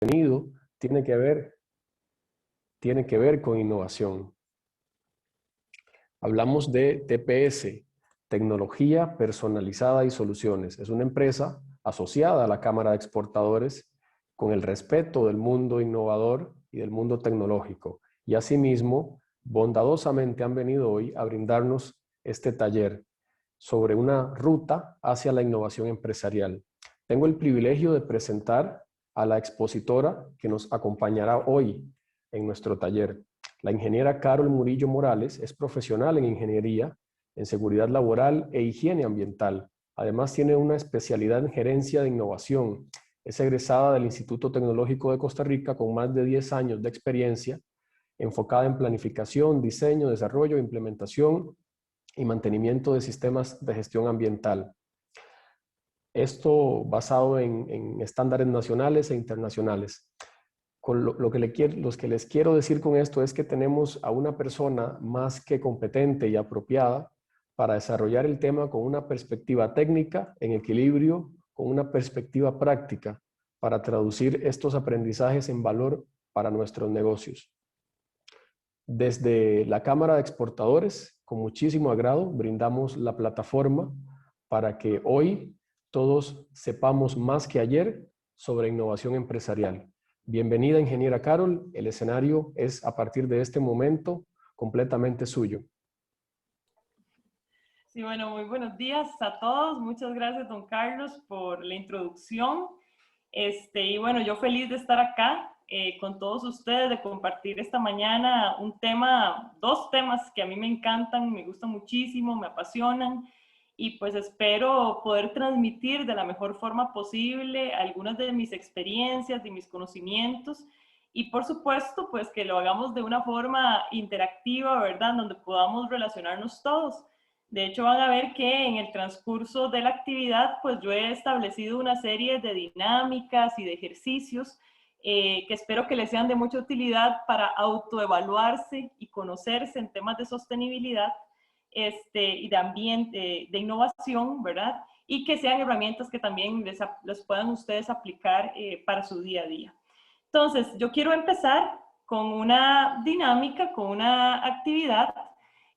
contenido tiene que ver con innovación. Hablamos de TPS, Tecnología Personalizada y Soluciones. Es una empresa asociada a la Cámara de Exportadores con el respeto del mundo innovador y del mundo tecnológico. Y asimismo, bondadosamente han venido hoy a brindarnos este taller sobre una ruta hacia la innovación empresarial. Tengo el privilegio de presentar a la expositora que nos acompañará hoy en nuestro taller. La ingeniera Carol Murillo Morales es profesional en ingeniería, en seguridad laboral e higiene ambiental. Además tiene una especialidad en gerencia de innovación. Es egresada del Instituto Tecnológico de Costa Rica con más de 10 años de experiencia enfocada en planificación, diseño, desarrollo, implementación y mantenimiento de sistemas de gestión ambiental. Esto basado en estándares nacionales e internacionales. Los que les quiero decir con esto es que tenemos a una persona más que competente y apropiada para desarrollar el tema con una perspectiva técnica en equilibrio, con una perspectiva práctica, para traducir estos aprendizajes en valor para nuestros negocios. Desde la Cámara de Exportadores, con muchísimo agrado, brindamos la plataforma para que hoy todos sepamos más que ayer sobre innovación empresarial. Bienvenida, ingeniera Carol. El escenario es, a partir de este momento, completamente suyo. Sí, bueno, muy buenos días a todos. Muchas gracias, don Carlos, por la introducción. Y bueno, yo feliz de estar acá con todos ustedes, de compartir esta mañana dos temas que a mí me encantan, me gustan muchísimo, me apasionan, y pues espero poder transmitir de la mejor forma posible algunas de mis experiencias, de mis conocimientos, y por supuesto, pues que lo hagamos de una forma interactiva, ¿verdad? Donde podamos relacionarnos todos. De hecho, van a ver que en el transcurso de la actividad, pues yo he establecido una serie de dinámicas y de ejercicios que espero que les sean de mucha utilidad para autoevaluarse y conocerse en temas de sostenibilidad y de ambiente, de innovación, ¿verdad? Y que sean herramientas que también les puedan ustedes aplicar para su día a día. Entonces, yo quiero empezar con una dinámica, con una actividad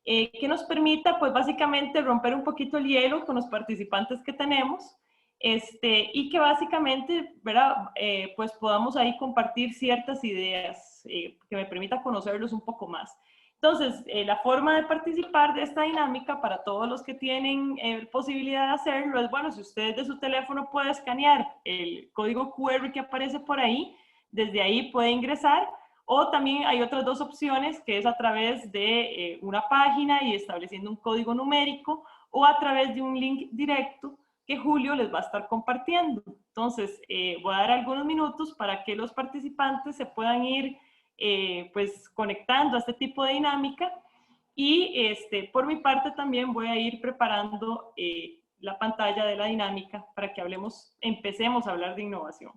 que nos permita, pues básicamente, romper un poquito el hielo con los participantes que tenemos, y que básicamente, ¿verdad? Pues podamos ahí compartir ciertas ideas que me permita conocerlos un poco más. Entonces, la forma de participar de esta dinámica para todos los que tienen posibilidad de hacerlo es, bueno, si ustedes de su teléfono pueden escanear el código QR que aparece por ahí, desde ahí puede ingresar. O también hay otras dos opciones, que es a través de una página y estableciendo un código numérico, o a través de un link directo que Julio les va a estar compartiendo. Entonces, voy a dar algunos minutos para que los participantes se puedan ir pues conectando a este tipo de dinámica, y por mi parte también voy a ir preparando la pantalla de la dinámica para que empecemos a hablar de innovación.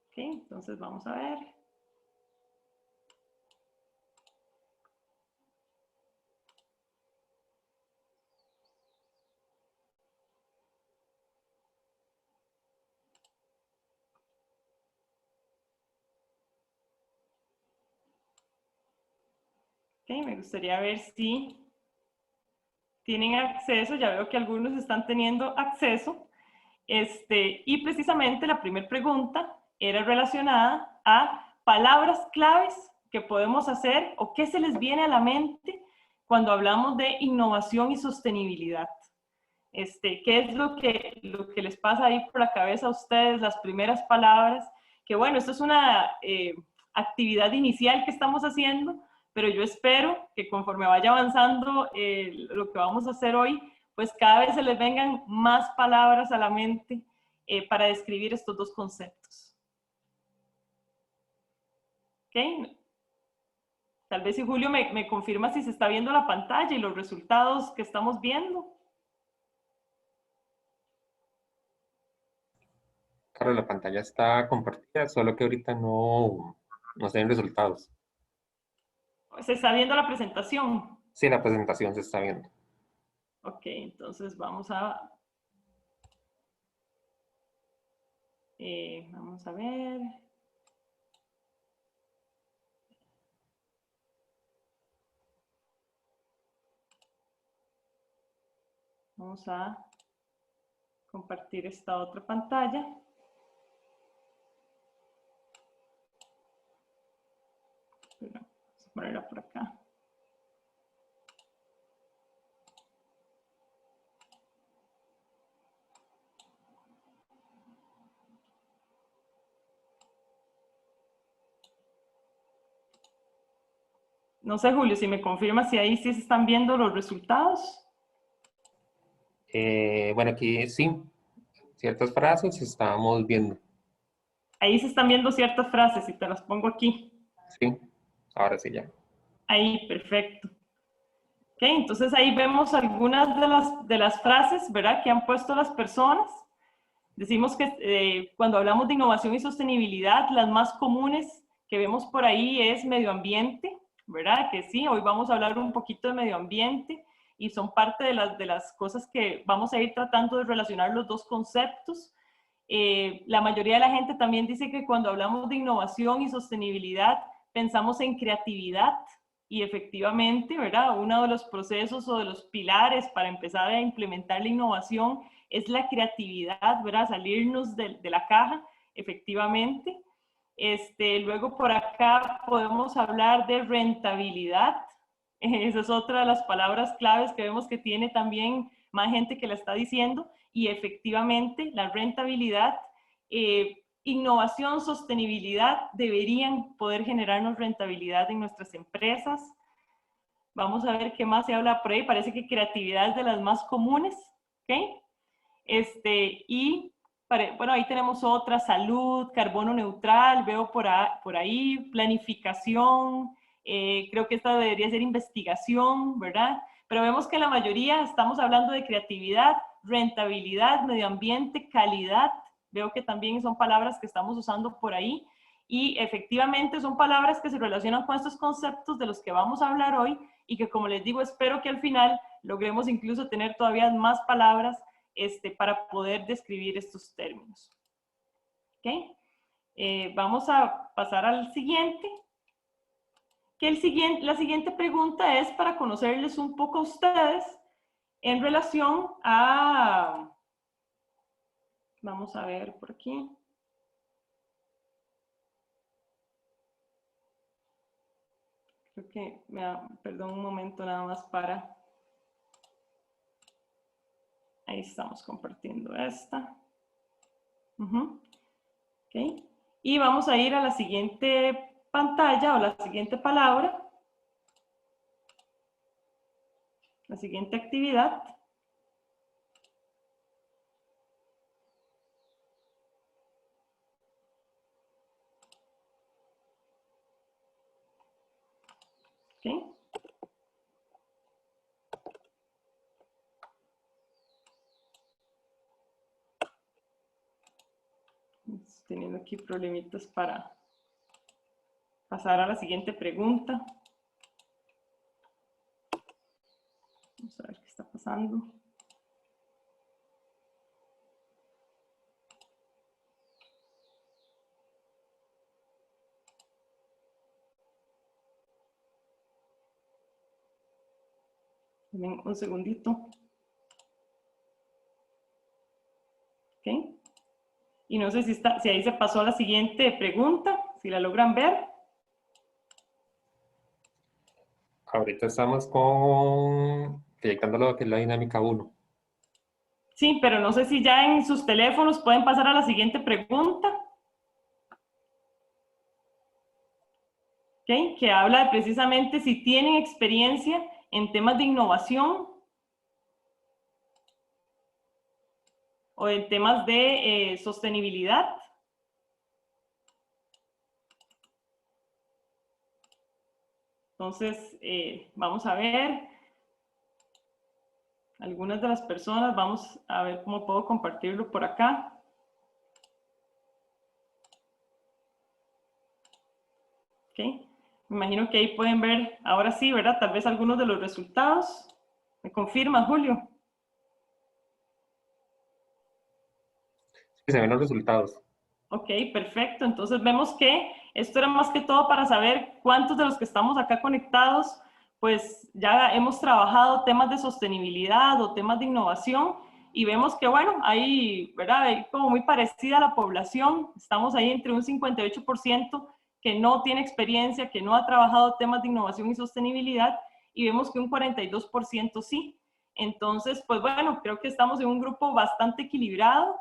Ok, entonces vamos a ver. Ok, me gustaría ver si tienen acceso. Ya veo que algunos están teniendo acceso. Y precisamente la primera pregunta era relacionada a palabras claves que podemos hacer o qué se les viene a la mente cuando hablamos de innovación y sostenibilidad. ¿Qué es lo que les pasa ahí por la cabeza a ustedes, las primeras palabras? Que bueno, esto es una actividad inicial que estamos haciendo, pero yo espero que conforme vaya avanzando lo que vamos a hacer hoy, pues cada vez se les vengan más palabras a la mente para describir estos dos conceptos. ¿Ok? Tal vez si Julio me confirma si se está viendo la pantalla y los resultados que estamos viendo. Claro, la pantalla está compartida, solo que ahorita no se ven resultados. Se está viendo la presentación. Sí, la presentación se está viendo. Ok, entonces vamos a ver. Vamos a compartir esta otra pantalla. Pero vamos a ponerla por acá. No sé, Julio, si me confirma si ahí sí se están viendo los resultados. Bueno, aquí sí, ciertas frases estábamos viendo. Ahí se están viendo ciertas frases y te las pongo aquí. Sí, ahora sí ya. Ahí, perfecto. Ok, entonces ahí vemos algunas de las frases, ¿verdad?, que han puesto las personas. Decimos que cuando hablamos de innovación y sostenibilidad, las más comunes que vemos por ahí es medio ambiente, ¿verdad? Que sí, hoy vamos a hablar un poquito de medio ambiente y son parte de las cosas que vamos a ir tratando de relacionar los dos conceptos. La mayoría de la gente también dice que cuando hablamos de innovación y sostenibilidad pensamos en creatividad y efectivamente, ¿verdad? Uno de los procesos o de los pilares para empezar a implementar la innovación es la creatividad, ¿verdad? Salirnos de la caja, efectivamente. Luego por acá podemos hablar de rentabilidad. Esa es otra de las palabras claves que vemos que tiene también más gente que la está diciendo. Y efectivamente, la rentabilidad, innovación, sostenibilidad deberían poder generarnos rentabilidad en nuestras empresas. Vamos a ver qué más se habla por ahí. Parece que creatividad es de las más comunes. ¿Ok? Bueno, ahí tenemos otra, salud, carbono neutral, veo por ahí, planificación, creo que esta debería ser investigación, ¿verdad? Pero vemos que la mayoría estamos hablando de creatividad, rentabilidad, medio ambiente, calidad, veo que también son palabras que estamos usando por ahí, y efectivamente son palabras que se relacionan con estos conceptos de los que vamos a hablar hoy, y que como les digo, espero que al final logremos incluso tener todavía más palabras para poder describir estos términos. ¿Okay? Vamos a pasar al siguiente. La siguiente pregunta es para conocerles un poco a ustedes en relación a... Vamos a ver por aquí. Creo que, perdón un momento nada más para... Ahí estamos compartiendo esta. Okay. Y vamos a ir a la siguiente pantalla o la siguiente palabra, la siguiente actividad. Okay. Teniendo aquí problemitas para pasar a la siguiente pregunta. Vamos a ver qué está pasando. Denme un segundito. ¿Ok? Y no sé si ahí se pasó a la siguiente pregunta, si la logran ver. Ahorita estamos proyectando lo que es la dinámica 1. Sí, pero no sé si ya en sus teléfonos pueden pasar a la siguiente pregunta. ¿Ok? Que habla de precisamente si tienen experiencia en temas de innovación o en temas de sostenibilidad. Entonces, vamos a ver algunas de las personas. Vamos a ver cómo puedo compartirlo por acá. ¿Ok? Me imagino que ahí pueden ver, ahora sí, ¿verdad? Tal vez algunos de los resultados. ¿Me confirma, Julio? Sí, se ven los resultados. Ok, perfecto. Entonces vemos que esto era más que todo para saber cuántos de los que estamos acá conectados, pues ya hemos trabajado temas de sostenibilidad o temas de innovación y vemos que, bueno, ahí, ¿verdad? Hay como muy parecida a la población. Estamos ahí entre un 58% que no tiene experiencia, que no ha trabajado temas de innovación y sostenibilidad, y vemos que un 42% sí. Entonces, pues bueno, creo que estamos en un grupo bastante equilibrado.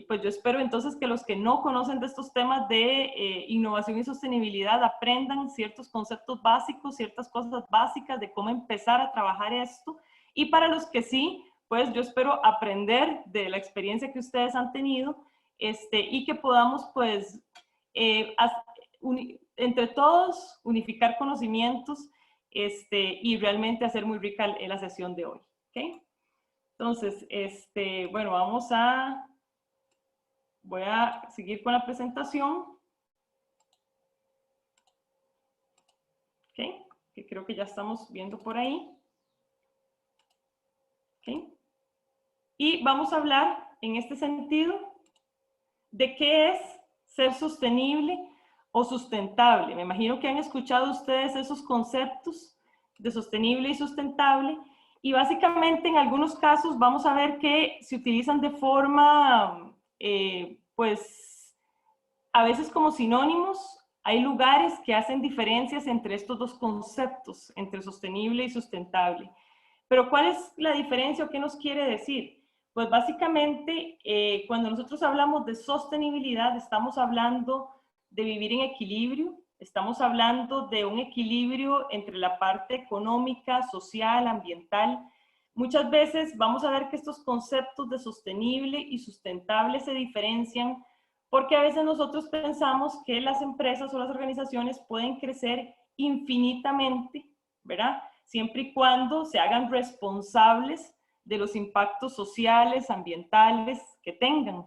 Pues yo espero entonces que los que no conocen de estos temas de innovación y sostenibilidad aprendan ciertos conceptos básicos, ciertas cosas básicas de cómo empezar a trabajar esto. Y para los que sí, pues yo espero aprender de la experiencia que ustedes han tenido, y que podamos pues entre todos unificar conocimientos, y realmente hacer muy rica la sesión de hoy. ¿Okay? Entonces, bueno, voy a seguir con la presentación. ¿Okay? Que creo que ya estamos viendo por ahí. ¿Okay? Y vamos a hablar en este sentido de qué es ser sostenible o sustentable. Me imagino que han escuchado ustedes esos conceptos de sostenible y sustentable. Y básicamente en algunos casos vamos a ver que se utilizan de forma, pues, a veces como sinónimos. Hay lugares que hacen diferencias entre estos dos conceptos, entre sostenible y sustentable. Pero ¿cuál es la diferencia o qué nos quiere decir? Pues básicamente, cuando nosotros hablamos de sostenibilidad, estamos hablando de vivir en equilibrio, estamos hablando de un equilibrio entre la parte económica, social, ambiental. Muchas veces vamos a ver que estos conceptos de sostenible y sustentable se diferencian porque a veces nosotros pensamos que las empresas o las organizaciones pueden crecer infinitamente, ¿verdad? Siempre y cuando se hagan responsables de los impactos sociales, ambientales que tengan.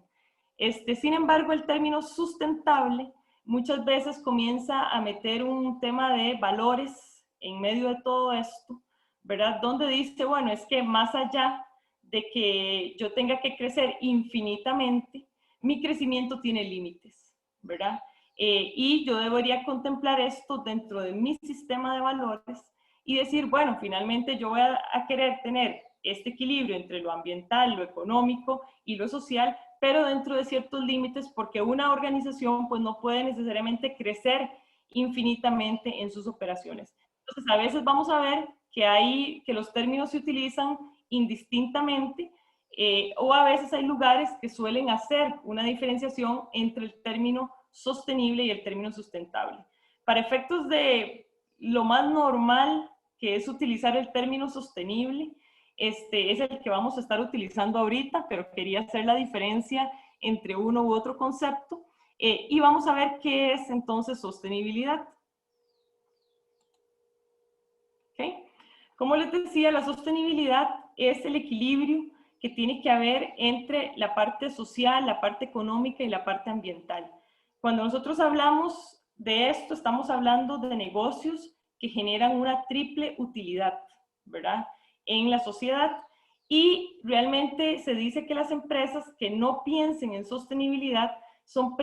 Sin embargo, el término sustentable muchas veces comienza a meter un tema de valores en medio de todo esto, ¿verdad? Donde dice, bueno, es que más allá de que yo tenga que crecer infinitamente, mi crecimiento tiene límites, ¿verdad? Y yo debería contemplar esto dentro de mi sistema de valores y decir, bueno, finalmente yo voy a querer tener este equilibrio entre lo ambiental, lo económico y lo social, pero dentro de ciertos límites, porque una organización pues no puede necesariamente crecer infinitamente en sus operaciones. Entonces, a veces vamos a ver que los términos se utilizan indistintamente, o a veces hay lugares que suelen hacer una diferenciación entre el término sostenible y el término sustentable. Para efectos de lo más normal, que es utilizar el término sostenible, es el que vamos a estar utilizando ahorita, pero quería hacer la diferencia entre uno u otro concepto, y vamos a ver qué es entonces sostenibilidad. ¿Okay? Como les decía, la sostenibilidad es el equilibrio que tiene que haber entre la parte social, la parte económica y la parte ambiental. Cuando nosotros hablamos de esto, estamos hablando de negocios que generan una triple utilidad, ¿verdad? En la sociedad, y realmente se dice que las empresas que no piensen en sostenibilidad son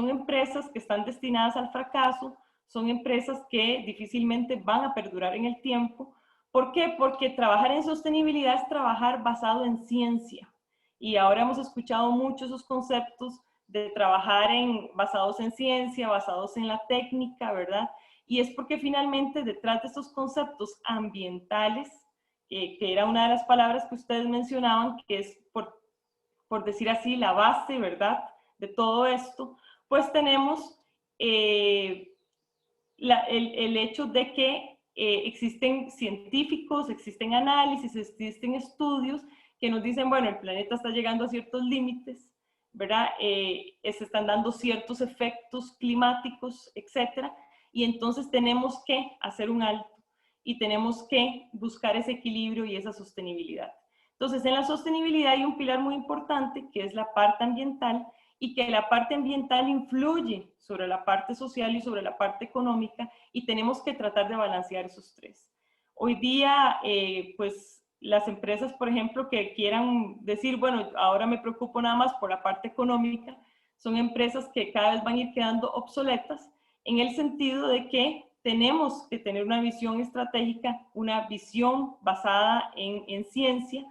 empresas que están destinadas al fracaso, son empresas que difícilmente van a perdurar en el tiempo. ¿Por qué? Porque trabajar en sostenibilidad es trabajar basado en ciencia. Y ahora hemos escuchado mucho esos conceptos de trabajar basados en ciencia, basados en la técnica, ¿verdad? Y es porque finalmente detrás de estos conceptos ambientales, que era una de las palabras que ustedes mencionaban, que es, por decir así, la base, ¿verdad?, de todo esto, pues tenemos el hecho de que existen científicos, existen análisis, existen estudios que nos dicen, bueno, el planeta está llegando a ciertos límites, ¿verdad? Se están dando ciertos efectos climáticos, etcétera, y entonces tenemos que hacer un alto y tenemos que buscar ese equilibrio y esa sostenibilidad. Entonces, en la sostenibilidad hay un pilar muy importante que es la parte ambiental, y que la parte ambiental influye sobre la parte social y sobre la parte económica, y tenemos que tratar de balancear esos tres. Hoy día, pues las empresas, por ejemplo, que quieran decir, bueno, ahora me preocupo nada más por la parte económica, son empresas que cada vez van a ir quedando obsoletas en el sentido de que tenemos que tener una visión estratégica, una visión basada en ciencia,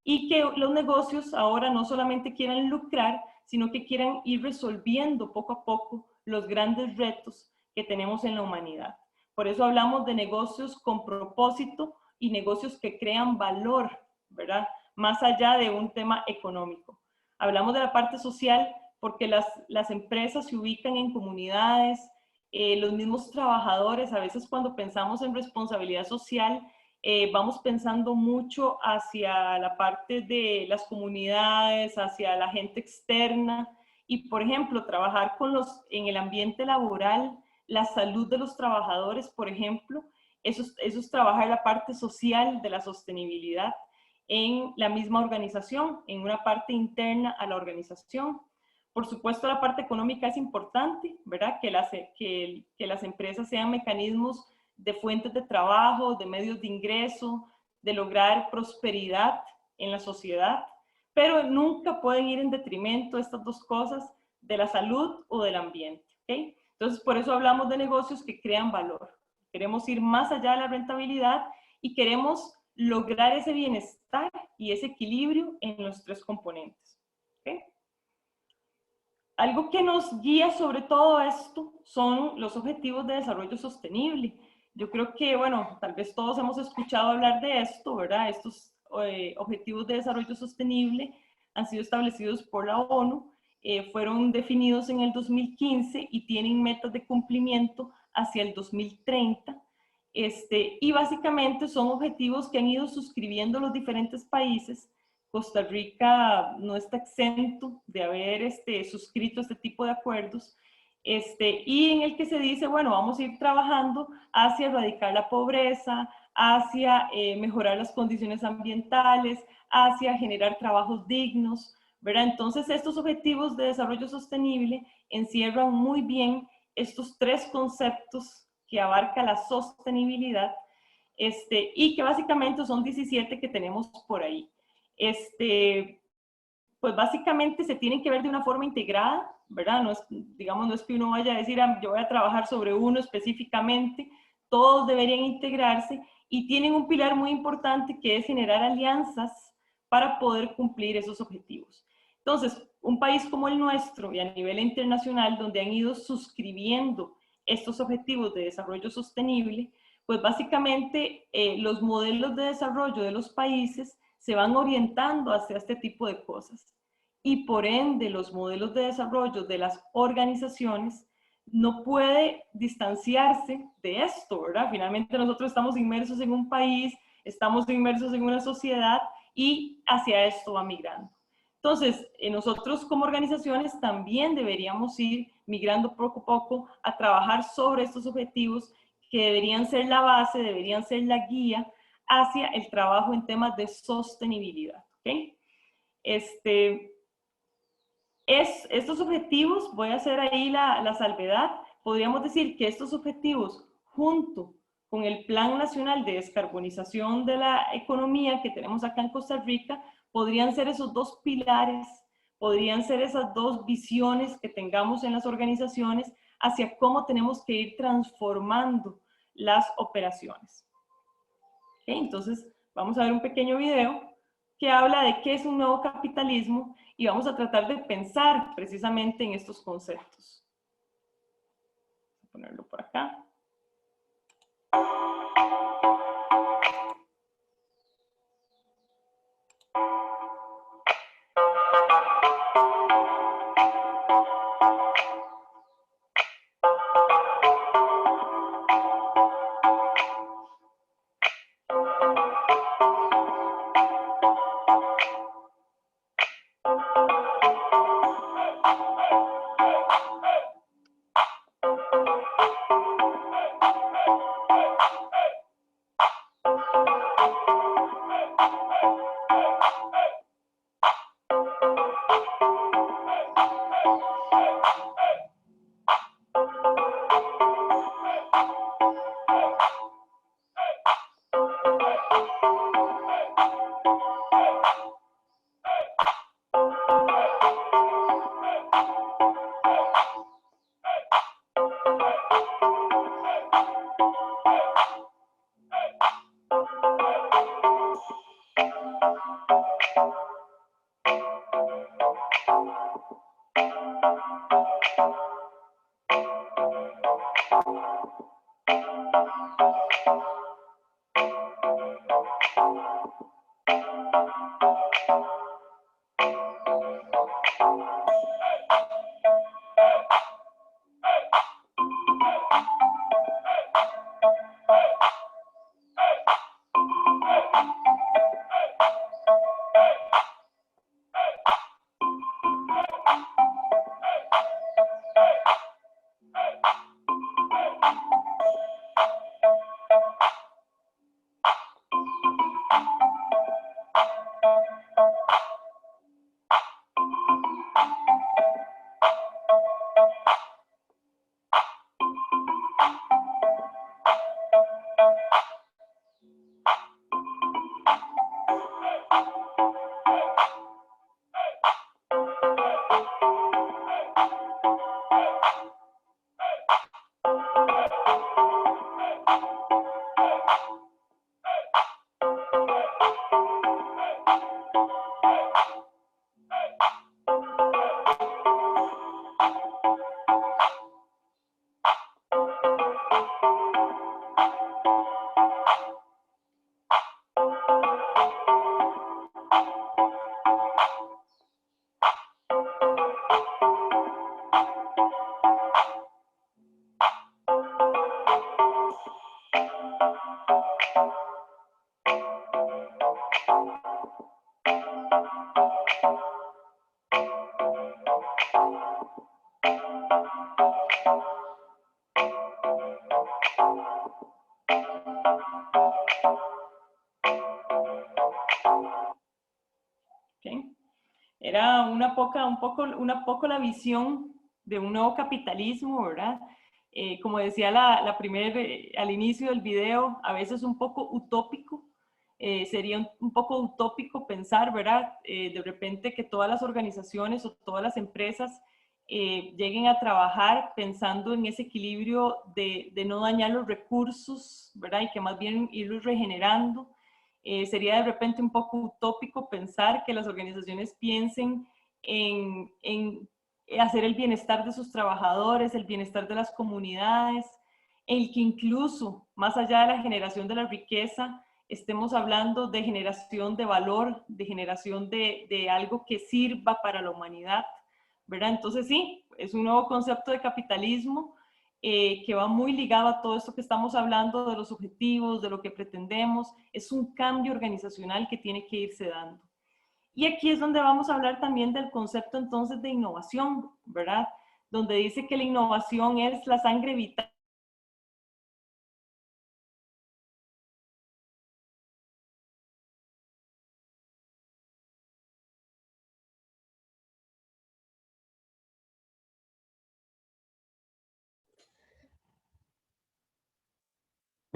y que los negocios ahora no solamente quieran lucrar, sino que quieran ir resolviendo poco a poco los grandes retos que tenemos en la humanidad. Por eso hablamos de negocios con propósito y negocios que crean valor, ¿verdad? Más allá de un tema económico. Hablamos de la parte social porque las empresas se ubican en comunidades, los mismos trabajadores, a veces cuando pensamos en responsabilidad social, vamos pensando mucho hacia la parte de las comunidades, hacia la gente externa, y por ejemplo, trabajar en el ambiente laboral, la salud de los trabajadores, por ejemplo, eso es trabajar la parte social de la sostenibilidad en la misma organización, en una parte interna a la organización. Por supuesto, la parte económica es importante, ¿verdad? Que las empresas sean mecanismos de fuentes de trabajo, de medios de ingreso, de lograr prosperidad en la sociedad, pero nunca pueden ir en detrimento estas dos cosas de la salud o del ambiente, ¿ok? Entonces, por eso hablamos de negocios que crean valor. Queremos ir más allá de la rentabilidad y queremos lograr ese bienestar y ese equilibrio en los tres componentes, ¿ok? Algo que nos guía sobre todo esto son los objetivos de desarrollo sostenible. Yo creo que, bueno, tal vez todos hemos escuchado hablar de esto, ¿verdad? Estos objetivos de desarrollo sostenible han sido establecidos por la ONU, fueron definidos en el 2015 y tienen metas de cumplimiento hacia el 2030. Y básicamente son objetivos que han ido suscribiendo los diferentes países. Costa Rica no está exento de haber suscrito este tipo de acuerdos, y en el que se dice, bueno, vamos a ir trabajando hacia erradicar la pobreza, hacia mejorar las condiciones ambientales, hacia generar trabajos dignos, ¿verdad? Entonces, estos objetivos de desarrollo sostenible encierran muy bien estos tres conceptos que abarca la sostenibilidad, y que básicamente son 17 que tenemos por ahí. Pues básicamente se tienen que ver de una forma integrada, ¿verdad? No es, digamos, no es que uno vaya a decir, yo voy a trabajar sobre uno específicamente, todos deberían integrarse y tienen un pilar muy importante que es generar alianzas para poder cumplir esos objetivos. Entonces, un país como el nuestro y a nivel internacional, donde han ido suscribiendo estos objetivos de desarrollo sostenible, pues básicamente los modelos de desarrollo de los países se van orientando hacia este tipo de cosas. Y por ende, los modelos de desarrollo de las organizaciones no puede distanciarse de esto, ¿verdad? Finalmente nosotros estamos inmersos en un país, estamos inmersos en una sociedad y hacia esto va migrando. Entonces, nosotros como organizaciones también deberíamos ir migrando poco a poco a trabajar sobre estos objetivos que deberían ser la base, deberían ser la guía hacia el trabajo en temas de sostenibilidad, ¿ok? Estos objetivos, voy a hacer ahí la salvedad, podríamos decir que estos objetivos, junto con el Plan Nacional de Descarbonización de la Economía que tenemos acá en Costa Rica, podrían ser esos dos pilares, podrían ser esas dos visiones que tengamos en las organizaciones hacia cómo tenemos que ir transformando las operaciones. ¿Okay? Entonces, vamos a ver un pequeño video que habla de qué es un nuevo capitalismo y vamos a tratar de pensar precisamente en estos conceptos. Voy a ponerlo por acá. ¿ok? Era una poco la visión de un nuevo capitalismo, ¿verdad? Como decía al inicio del video, a veces un poco utópico, sería un poco utópico pensar, ¿verdad? De repente que todas las organizaciones o todas las empresas lleguen a trabajar pensando en ese equilibrio de no dañar los recursos, ¿verdad? Y que más bien irlos regenerando. Sería de repente un poco utópico pensar que las organizaciones piensen en hacer el bienestar de sus trabajadores, el bienestar de las comunidades, el que incluso más allá de la generación de la riqueza, estemos hablando de generación de valor, de generación de algo que sirva para la humanidad, ¿verdad? Entonces sí, es un nuevo concepto de capitalismo que va muy ligado a todo esto que estamos hablando de los objetivos, de lo que pretendemos. Es un cambio organizacional que tiene que irse dando. Y aquí es donde vamos a hablar también del concepto entonces de innovación, ¿verdad? Donde dice que la innovación es la sangre vital.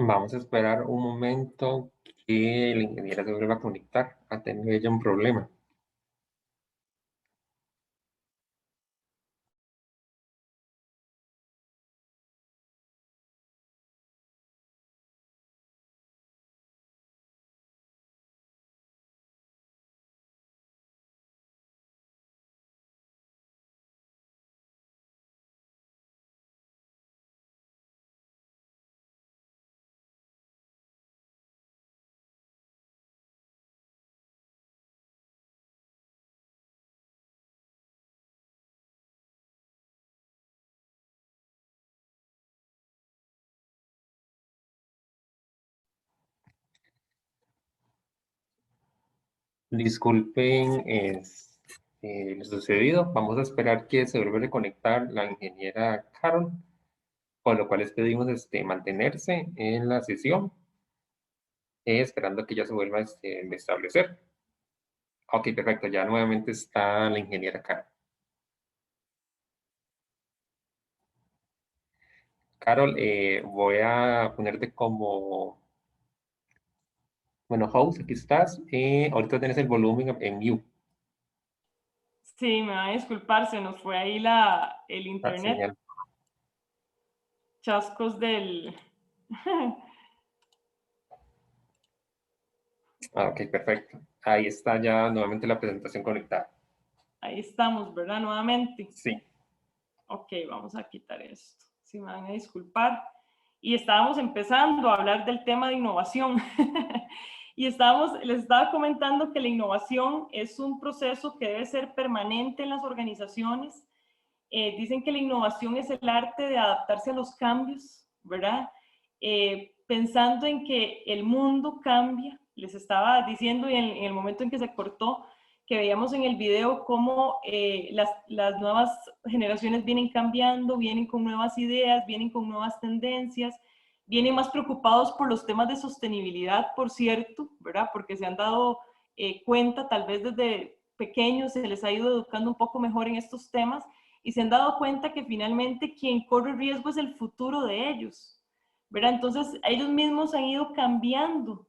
Vamos a esperar un momento que la ingeniera se vuelva a conectar. Ha tenido ella un problema. Disculpen lo sucedido. Vamos a esperar que se vuelva a reconectar la ingeniera Carol, con lo cual les pedimos mantenerse en la sesión, esperando que ya se vuelva a establecer. Ok, perfecto. Ya nuevamente está la ingeniera Carol. Carol, voy a ponerte como, bueno, host, aquí estás. Ahorita tienes el volumen en mute. Sí, me va a disculpar, se nos fue ahí el La internet, señal. chascos del... Ah, ok, perfecto. Ahí está ya nuevamente la presentación conectada. Ahí estamos, ¿verdad? Nuevamente. Sí. Ok, vamos a quitar esto. Si me van a disculpar. Y estábamos empezando a hablar del tema de innovación. Y les estaba comentando que la innovación es un proceso que debe ser permanente en las organizaciones. Dicen que la innovación es el arte de adaptarse a los cambios, ¿verdad? Pensando en que el mundo cambia. Les estaba diciendo y en el momento en que se cortó, que veíamos en el video cómo las nuevas generaciones vienen cambiando, vienen con nuevas ideas, vienen con nuevas tendencias, vienen más preocupados por los temas de sostenibilidad, por cierto, ¿verdad? Porque se han dado cuenta, tal vez desde pequeños se les ha ido educando un poco mejor en estos temas y se han dado cuenta que finalmente quien corre riesgo es el futuro de ellos, ¿verdad? Entonces ellos mismos han ido cambiando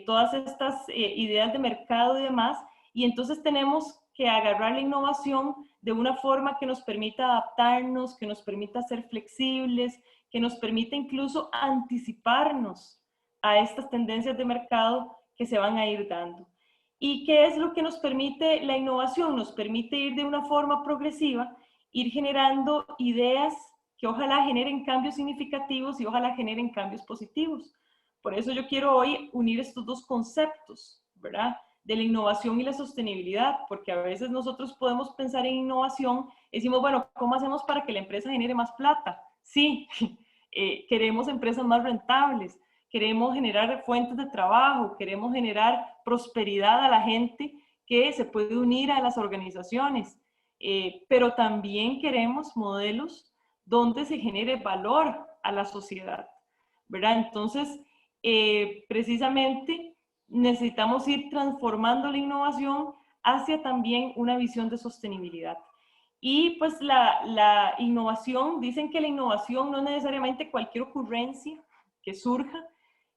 todas estas ideas de mercado y demás, y entonces tenemos que agarrar la innovación de una forma que nos permita adaptarnos, que nos permita ser flexibles, que nos permita incluso anticiparnos a estas tendencias de mercado que se van a ir dando. ¿Y qué es lo que nos permite la innovación? Nos permite ir de una forma progresiva, ir generando ideas que ojalá generen cambios significativos y ojalá generen cambios positivos. Por eso yo quiero hoy unir estos dos conceptos, ¿verdad? De la innovación y la sostenibilidad, porque a veces nosotros podemos pensar en innovación y decimos, bueno, ¿cómo hacemos para que la empresa genere más plata? Sí, queremos empresas más rentables, queremos generar fuentes de trabajo, queremos generar prosperidad a la gente que se puede unir a las organizaciones, pero también queremos modelos donde se genere valor a la sociedad, ¿verdad? Entonces, precisamente necesitamos ir transformando la innovación hacia también una visión de sostenibilidad. Y pues la innovación, dicen que la innovación no es necesariamente cualquier ocurrencia que surja.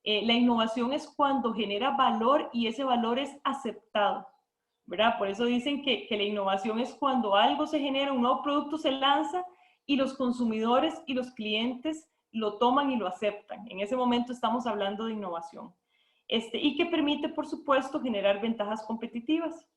La innovación es cuando genera valor y ese valor es aceptado, ¿verdad? Por eso dicen que la innovación es cuando algo se genera, un nuevo producto se lanza y los consumidores y los clientes lo toman y lo aceptan. En ese momento estamos hablando de innovación. Y que permite, por supuesto, generar ventajas competitivas.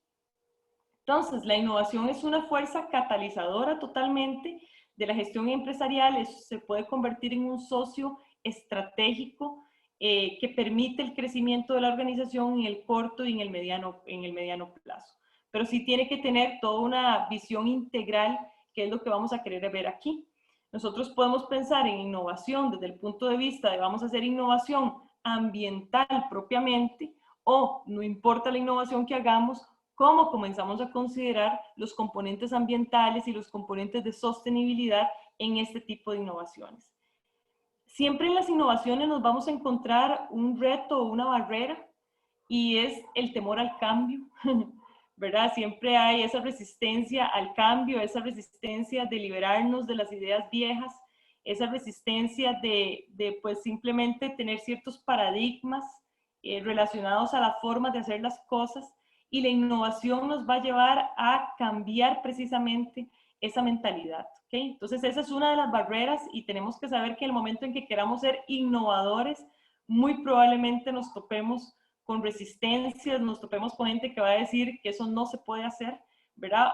Entonces, la innovación es una fuerza catalizadora totalmente de la gestión empresarial. Se puede convertir en un socio estratégico que permite el crecimiento de la organización en el corto y en el mediano plazo. Pero sí tiene que tener toda una visión integral, que es lo que vamos a querer ver aquí. Nosotros podemos pensar en innovación desde el punto de vista de vamos a hacer innovación ambiental propiamente, o no importa la innovación que hagamos, cómo comenzamos a considerar los componentes ambientales y los componentes de sostenibilidad en este tipo de innovaciones. Siempre en las innovaciones nos vamos a encontrar un reto o una barrera, y es el temor al cambio, ¿verdad? Siempre hay esa resistencia al cambio, esa resistencia de liberarnos de las ideas viejas, esa resistencia de pues simplemente tener ciertos paradigmas relacionados a la forma de hacer las cosas, y la innovación nos va a llevar a cambiar precisamente esa mentalidad. ¿Okay? Entonces esa es una de las barreras, y tenemos que saber que en el momento en que queramos ser innovadores, muy probablemente nos topemos con resistencias, nos topemos con gente que va a decir que eso no se puede hacer, ¿verdad?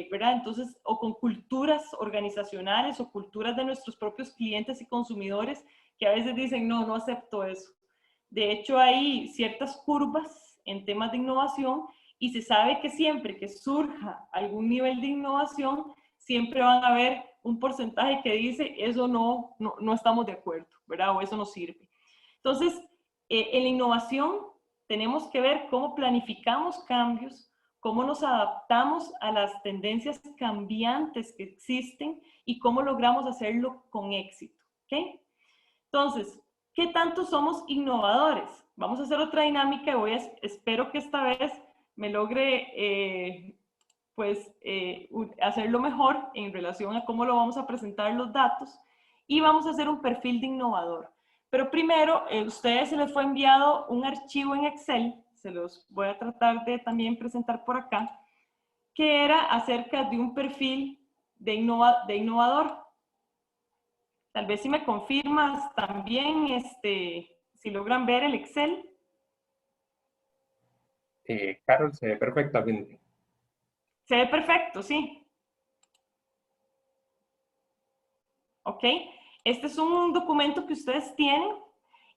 ¿verdad? Entonces, o con culturas organizacionales o culturas de nuestros propios clientes y consumidores que a veces dicen, no, no acepto eso. De hecho, hay ciertas curvas en temas de innovación, y se sabe que siempre que surja algún nivel de innovación, siempre van a haber un porcentaje que dice, eso no estamos de acuerdo, ¿verdad? O eso no sirve. Entonces, en la innovación tenemos que ver cómo planificamos cambios, cómo nos adaptamos a las tendencias cambiantes que existen y cómo logramos hacerlo con éxito. ¿Okay? Entonces, ¿qué tanto somos innovadores? Vamos a hacer otra dinámica y espero que esta vez me logre hacerlo mejor en relación a cómo lo vamos a presentar los datos, y vamos a hacer un perfil de innovador. Pero primero, a ustedes se les fue enviado un archivo en Excel, se los voy a tratar de también presentar por acá, que era acerca de un perfil de innovador. Tal vez si me confirmas también, si logran ver el Excel. Carol, se ve perfectamente. Se ve perfecto, sí. ¿Ok? Este es un documento que ustedes tienen,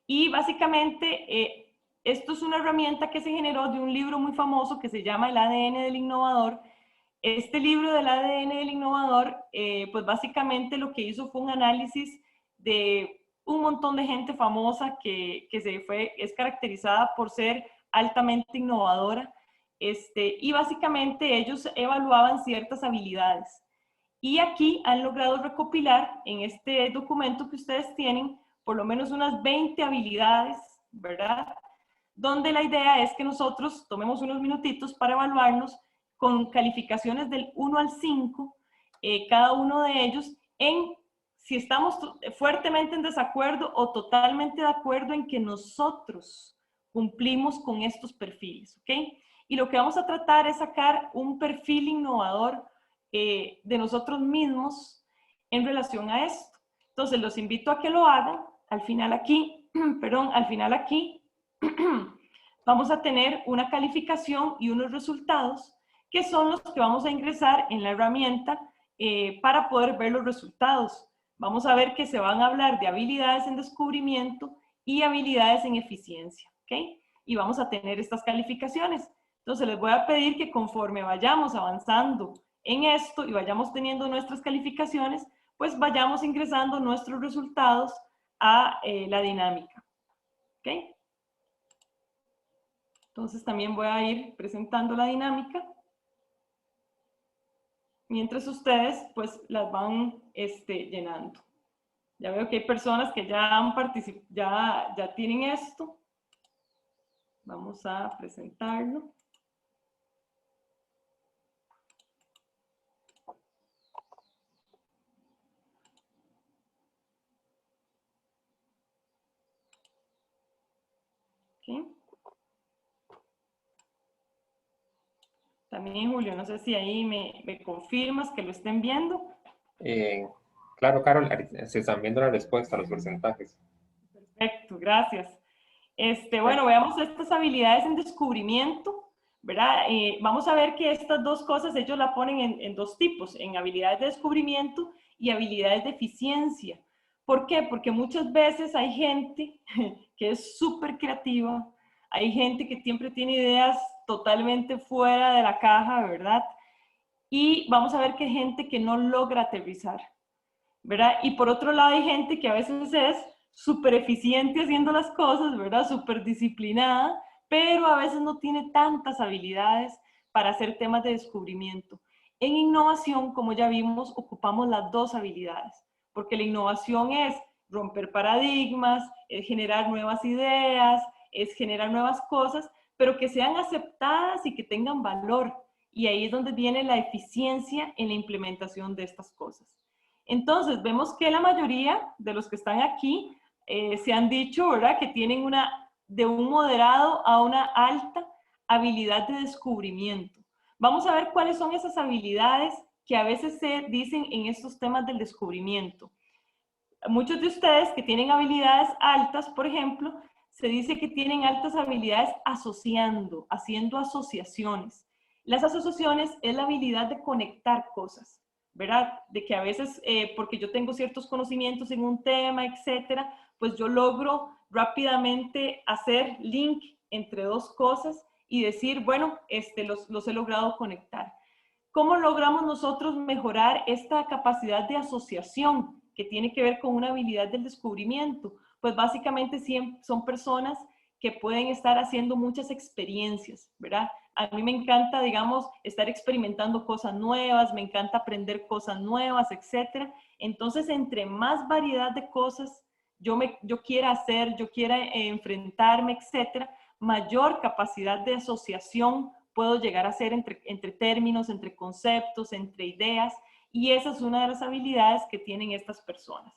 y básicamente esto es una herramienta que se generó de un libro muy famoso que se llama El ADN del Innovador. Este libro del ADN del Innovador, pues básicamente lo que hizo fue un análisis de un montón de gente famosa que es caracterizada por ser altamente innovadora, y básicamente ellos evaluaban ciertas habilidades. Y aquí han logrado recopilar en este documento que ustedes tienen por lo menos unas 20 habilidades, ¿verdad? Donde la idea es que nosotros tomemos unos minutitos para evaluarnos con calificaciones del 1 al 5, cada uno de ellos, en si estamos fuertemente en desacuerdo o totalmente de acuerdo en que nosotros cumplimos con estos perfiles, ¿ok? Y lo que vamos a tratar es sacar un perfil innovador de nosotros mismos en relación a esto. Entonces, los invito a que lo hagan. Al final aquí, vamos a tener una calificación y unos resultados que son los que vamos a ingresar en la herramienta para poder ver los resultados. Vamos a ver que se van a hablar de habilidades en descubrimiento y habilidades en eficiencia, ¿ok? Y vamos a tener estas calificaciones. Entonces les voy a pedir que conforme vayamos avanzando en esto y vayamos teniendo nuestras calificaciones, pues vayamos ingresando nuestros resultados a la dinámica, ¿ok? Entonces también voy a ir presentando la dinámica, mientras ustedes pues las van llenando. Ya veo que hay personas que ya han participado, ya tienen esto. Vamos a presentarlo. ¿Okay? También, Julio, no sé si ahí me confirmas que lo estén viendo. Claro, Carol, se están viendo la respuesta, los porcentajes. Perfecto, gracias. Bueno, veamos estas habilidades en descubrimiento, ¿verdad? Vamos a ver que estas dos cosas ellos la ponen en dos tipos, en habilidades de descubrimiento y habilidades de eficiencia. ¿Por qué? Porque muchas veces hay gente que es súper creativa, hay gente que siempre tiene ideas totalmente fuera de la caja, ¿verdad? Y vamos a ver que hay gente que no logra aterrizar, ¿verdad? Y por otro lado hay gente que a veces es súper eficiente haciendo las cosas, ¿verdad? Súper disciplinada, pero a veces no tiene tantas habilidades para hacer temas de descubrimiento. En innovación, como ya vimos, ocupamos las dos habilidades, porque la innovación es romper paradigmas, es generar nuevas ideas, es generar nuevas cosas, pero que sean aceptadas y que tengan valor. Y ahí es donde viene la eficiencia en la implementación de estas cosas. Entonces, vemos que la mayoría de los que están aquí se han dicho, ¿verdad?, que tienen de un moderado a una alta habilidad de descubrimiento. Vamos a ver cuáles son esas habilidades que a veces se dicen en estos temas del descubrimiento. Muchos de ustedes que tienen habilidades altas, por ejemplo, se dice que tienen altas habilidades asociando, haciendo asociaciones. Las asociaciones es la habilidad de conectar cosas, ¿verdad? De que a veces, porque yo tengo ciertos conocimientos en un tema, etcétera, pues yo logro rápidamente hacer link entre dos cosas y decir, bueno, los he logrado conectar. ¿Cómo logramos nosotros mejorar esta capacidad de asociación que tiene que ver con una habilidad del descubrimiento? Pues básicamente son personas que pueden estar haciendo muchas experiencias, ¿verdad? A mí me encanta, digamos, estar experimentando cosas nuevas, me encanta aprender cosas nuevas, etcétera. Entonces, entre más variedad de cosas yo quiera hacer, yo quiera enfrentarme, etcétera, mayor capacidad de asociación puedo llegar a hacer entre términos, entre conceptos, entre ideas, y esa es una de las habilidades que tienen estas personas.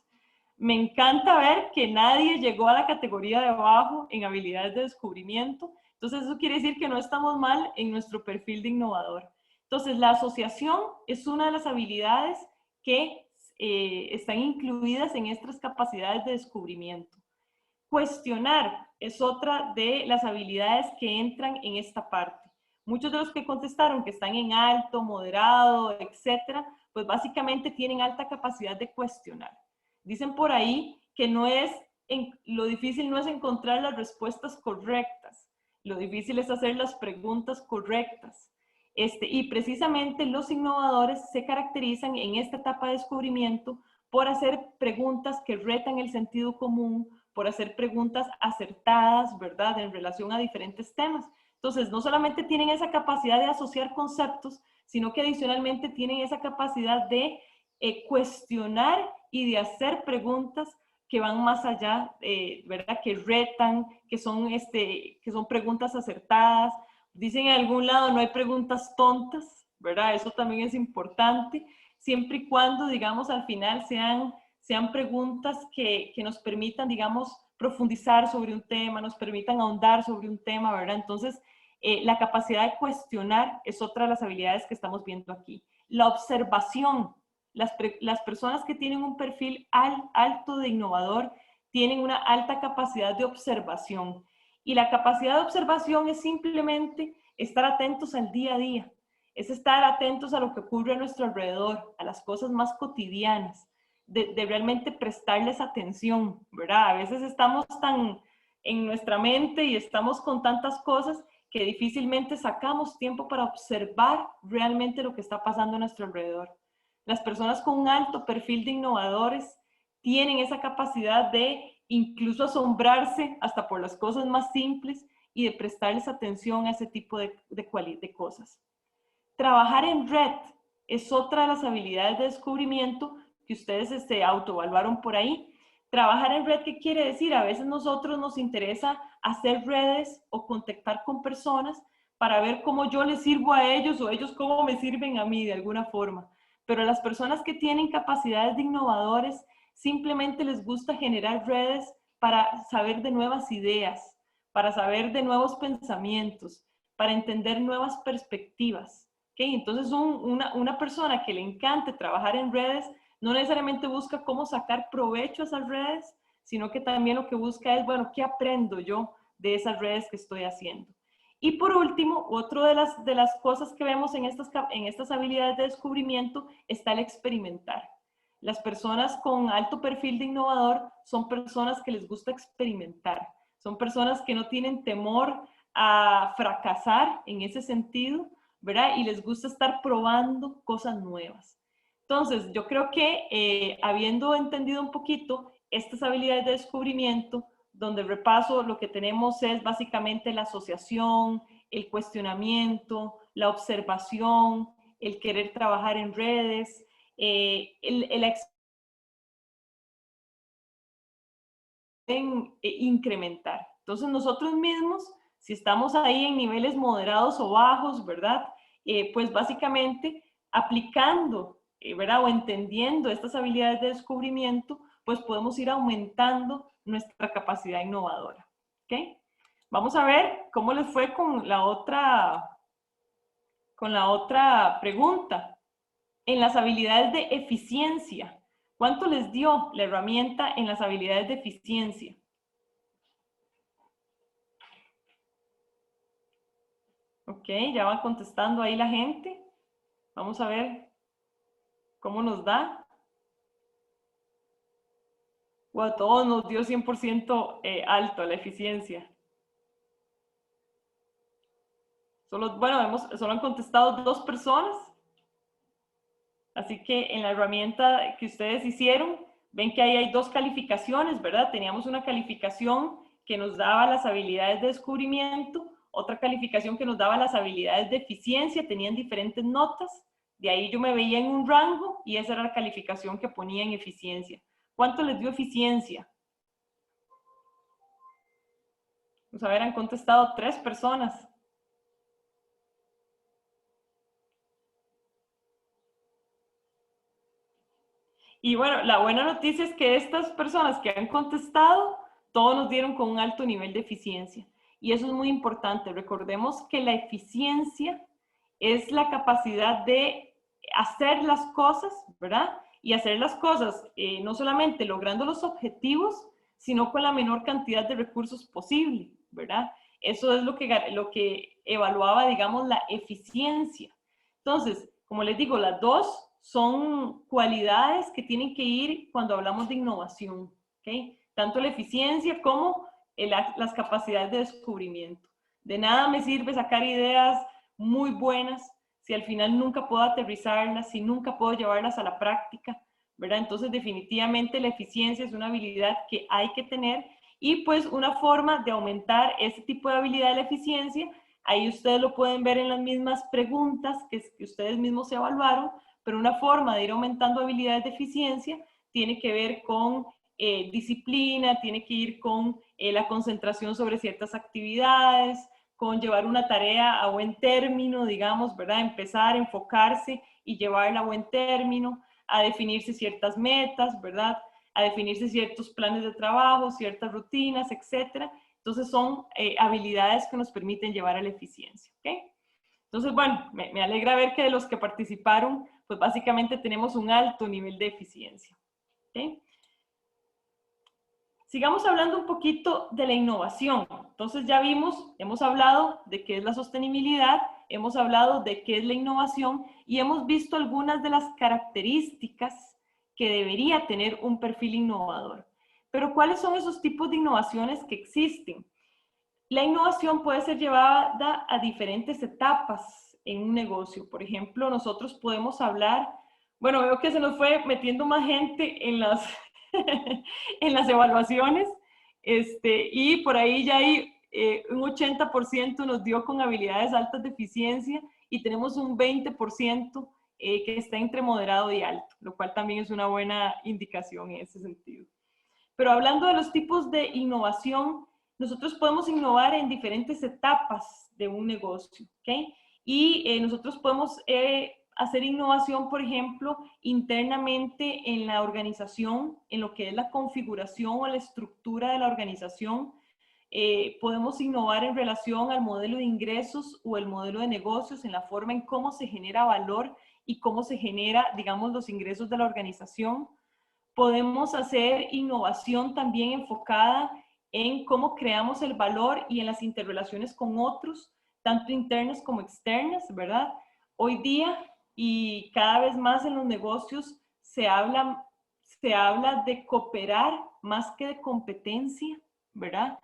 Me encanta ver que nadie llegó a la categoría de abajo en habilidades de descubrimiento, entonces eso quiere decir que no estamos mal en nuestro perfil de innovador. Entonces, la asociación es una de las habilidades que están incluidas en estas capacidades de descubrimiento. Cuestionar es otra de las habilidades que entran en esta parte. Muchos de los que contestaron que están en alto, moderado, etcétera, pues básicamente tienen alta capacidad de cuestionar. Dicen por ahí que lo difícil no es encontrar las respuestas correctas, lo difícil es hacer las preguntas correctas. Y precisamente los innovadores se caracterizan en esta etapa de descubrimiento por hacer preguntas que retan el sentido común, por hacer preguntas acertadas, ¿verdad?, en relación a diferentes temas. Entonces, no solamente tienen esa capacidad de asociar conceptos, sino que adicionalmente tienen esa capacidad de cuestionar y de hacer preguntas que van más allá, ¿verdad?, que retan, que son preguntas acertadas. Dicen en algún lado, no hay preguntas tontas, ¿verdad? Eso también es importante, siempre y cuando, digamos, al final sean preguntas que nos permitan, digamos, profundizar sobre un tema, nos permitan ahondar sobre un tema, ¿verdad? Entonces, la capacidad de cuestionar es otra de las habilidades que estamos viendo aquí. La observación. Las personas que tienen un perfil alto de innovador tienen una alta capacidad de observación. Y la capacidad de observación es simplemente estar atentos al día a día. Es estar atentos a lo que ocurre a nuestro alrededor, a las cosas más cotidianas, de realmente prestarles atención, ¿verdad? A veces estamos tan en nuestra mente y estamos con tantas cosas que difícilmente sacamos tiempo para observar realmente lo que está pasando a nuestro alrededor. Las personas con un alto perfil de innovadores tienen esa capacidad de incluso asombrarse hasta por las cosas más simples y de prestarles atención a ese tipo de cosas. Trabajar en red es otra de las habilidades de descubrimiento que ustedes autoevaluaron por ahí. Trabajar en red, ¿qué quiere decir? A veces nosotros nos interesa hacer redes o contactar con personas para ver cómo yo les sirvo a ellos o ellos cómo me sirven a mí de alguna forma. Pero las personas que tienen capacidades de innovadores simplemente les gusta generar redes para saber de nuevas ideas, para saber de nuevos pensamientos, para entender nuevas perspectivas. ¿Okay? Entonces, una persona que le encante trabajar en redes no necesariamente busca cómo sacar provecho a esas redes, sino que también lo que busca es, bueno, ¿qué aprendo yo de esas redes que estoy haciendo? Y por último, otra de las cosas que vemos en estas habilidades de descubrimiento está el experimentar. Las personas con alto perfil de innovador son personas que les gusta experimentar, son personas que no tienen temor a fracasar en ese sentido, ¿verdad? Y les gusta estar probando cosas nuevas. Entonces, yo creo que habiendo entendido un poquito estas habilidades de descubrimiento, donde repaso lo que tenemos es básicamente la asociación, el cuestionamiento, la observación, el querer trabajar en redes, incrementar. Entonces nosotros mismos, si estamos ahí en niveles moderados o bajos, ¿verdad? Pues básicamente aplicando, ¿verdad? O entendiendo estas habilidades de descubrimiento, pues podemos ir aumentando nuestra capacidad innovadora. ¿Ok? Vamos a ver cómo les fue con la otra pregunta. En las habilidades de eficiencia, ¿cuánto les dio la herramienta en las habilidades de eficiencia? Ok, ya va contestando ahí la gente. Vamos a ver cómo nos da. O a todos nos dio 100% alto la eficiencia. Solo han contestado 2 personas. Así que en la herramienta que ustedes hicieron, ven que ahí hay 2 calificaciones, ¿verdad? Teníamos una calificación que nos daba las habilidades de descubrimiento, otra calificación que nos daba las habilidades de eficiencia, tenían diferentes notas. De ahí yo me veía en un rango y esa era la calificación que ponía en eficiencia. ¿Cuánto les dio eficiencia? Vamos a ver, han contestado 3 personas. Y bueno, la buena noticia es que estas personas que han contestado, todos nos dieron con un alto nivel de eficiencia. Y eso es muy importante. Recordemos que la eficiencia es la capacidad de hacer las cosas, ¿verdad? Y hacer las cosas no solamente logrando los objetivos, sino con la menor cantidad de recursos posible, ¿verdad? Eso es lo que evaluaba, digamos, la eficiencia. Entonces, como les digo, las 2 son cualidades que tienen que ir cuando hablamos de innovación, ¿ok? Tanto la eficiencia como las capacidades de descubrimiento. De nada me sirve sacar ideas muy buenas si al final nunca puedo aterrizarlas, si nunca puedo llevarlas a la práctica, ¿verdad? Entonces definitivamente la eficiencia es una habilidad que hay que tener y pues una forma de aumentar ese tipo de habilidad de la eficiencia, ahí ustedes lo pueden ver en las mismas preguntas que ustedes mismos se evaluaron, pero una forma de ir aumentando habilidades de eficiencia tiene que ver con disciplina, tiene que ir con la concentración sobre ciertas actividades, con llevar una tarea a buen término, digamos, ¿verdad? Empezar, enfocarse y llevarla a buen término, a definirse ciertas metas, ¿verdad? A definirse ciertos planes de trabajo, ciertas rutinas, etcétera. Entonces son habilidades que nos permiten llevar a la eficiencia, ¿ok? Entonces, bueno, me alegra ver que de los que participaron, pues básicamente tenemos un alto nivel de eficiencia. ¿Okay? Sigamos hablando un poquito de la innovación. Entonces ya hemos hablado de qué es la sostenibilidad, hemos hablado de qué es la innovación y hemos visto algunas de las características que debería tener un perfil innovador. Pero ¿cuáles son esos tipos de innovaciones que existen? La innovación puede ser llevada a diferentes etapas en un negocio. Por ejemplo, nosotros podemos hablar, bueno, veo que se nos fue metiendo más gente en las, en las evaluaciones, y por ahí ya hay un 80% nos dio con habilidades altas de eficiencia y tenemos un 20% que está entre moderado y alto, lo cual también es una buena indicación en ese sentido. Pero hablando de los tipos de innovación, nosotros podemos innovar en diferentes etapas de un negocio, ¿ok? Y nosotros podemos hacer innovación, por ejemplo, internamente en la organización, en lo que es la configuración o la estructura de la organización. podemos innovar en relación al modelo de ingresos o el modelo de negocios, en la forma en cómo se genera valor y cómo se genera, digamos, los ingresos de la organización. Podemos hacer innovación también enfocada en cómo creamos el valor y en las interrelaciones con otros, tanto internas como externas, ¿verdad? Hoy día y cada vez más en los negocios se habla de cooperar más que de competencia, ¿verdad?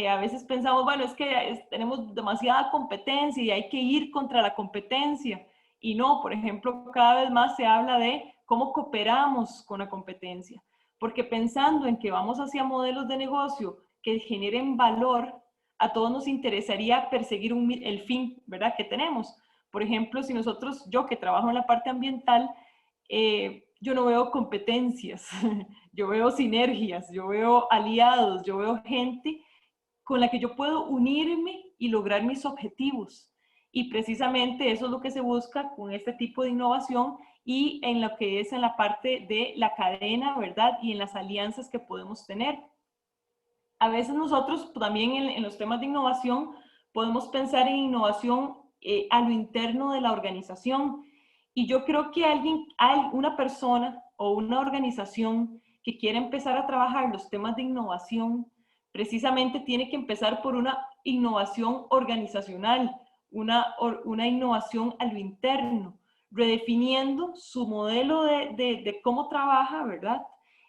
A veces pensamos, bueno, es que tenemos demasiada competencia y hay que ir contra la competencia. Y no, por ejemplo, cada vez más se habla de cómo cooperamos con la competencia. Porque pensando en que vamos hacia modelos de negocio que generen valor, a todos nos interesaría perseguir el fin, ¿verdad?, que tenemos. Por ejemplo, si nosotros, yo que trabajo en la parte ambiental, yo no veo competencias, yo veo sinergias, yo veo aliados, yo veo gente con la que yo puedo unirme y lograr mis objetivos. Y precisamente eso es lo que se busca con este tipo de innovación y en lo que es en la parte de la cadena, ¿verdad? Y en las alianzas que podemos tener. A veces nosotros también en los temas de innovación podemos pensar en innovación a lo interno de la organización. Y yo creo que una persona o una organización que quiere empezar a trabajar los temas de innovación, precisamente tiene que empezar por una innovación organizacional, una innovación a lo interno, redefiniendo su modelo de cómo trabaja, ¿verdad?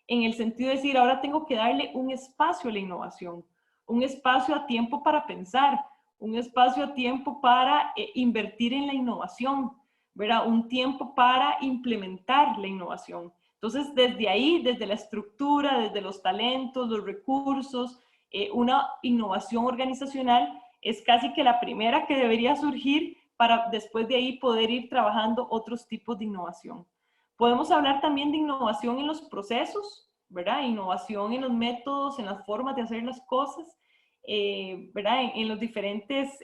En el sentido de decir, ahora tengo que darle un espacio a la innovación, un espacio a tiempo para pensar, un espacio a tiempo para invertir en la innovación, ¿verdad? Un tiempo para implementar la innovación. Entonces, desde ahí, desde la estructura, desde los talentos, los recursos, una innovación organizacional es casi que la primera que debería surgir para después de ahí poder ir trabajando otros tipos de innovación. Podemos hablar también de innovación en los procesos, ¿verdad? Innovación en los métodos, en las formas de hacer las cosas, ¿verdad? En los diferentes,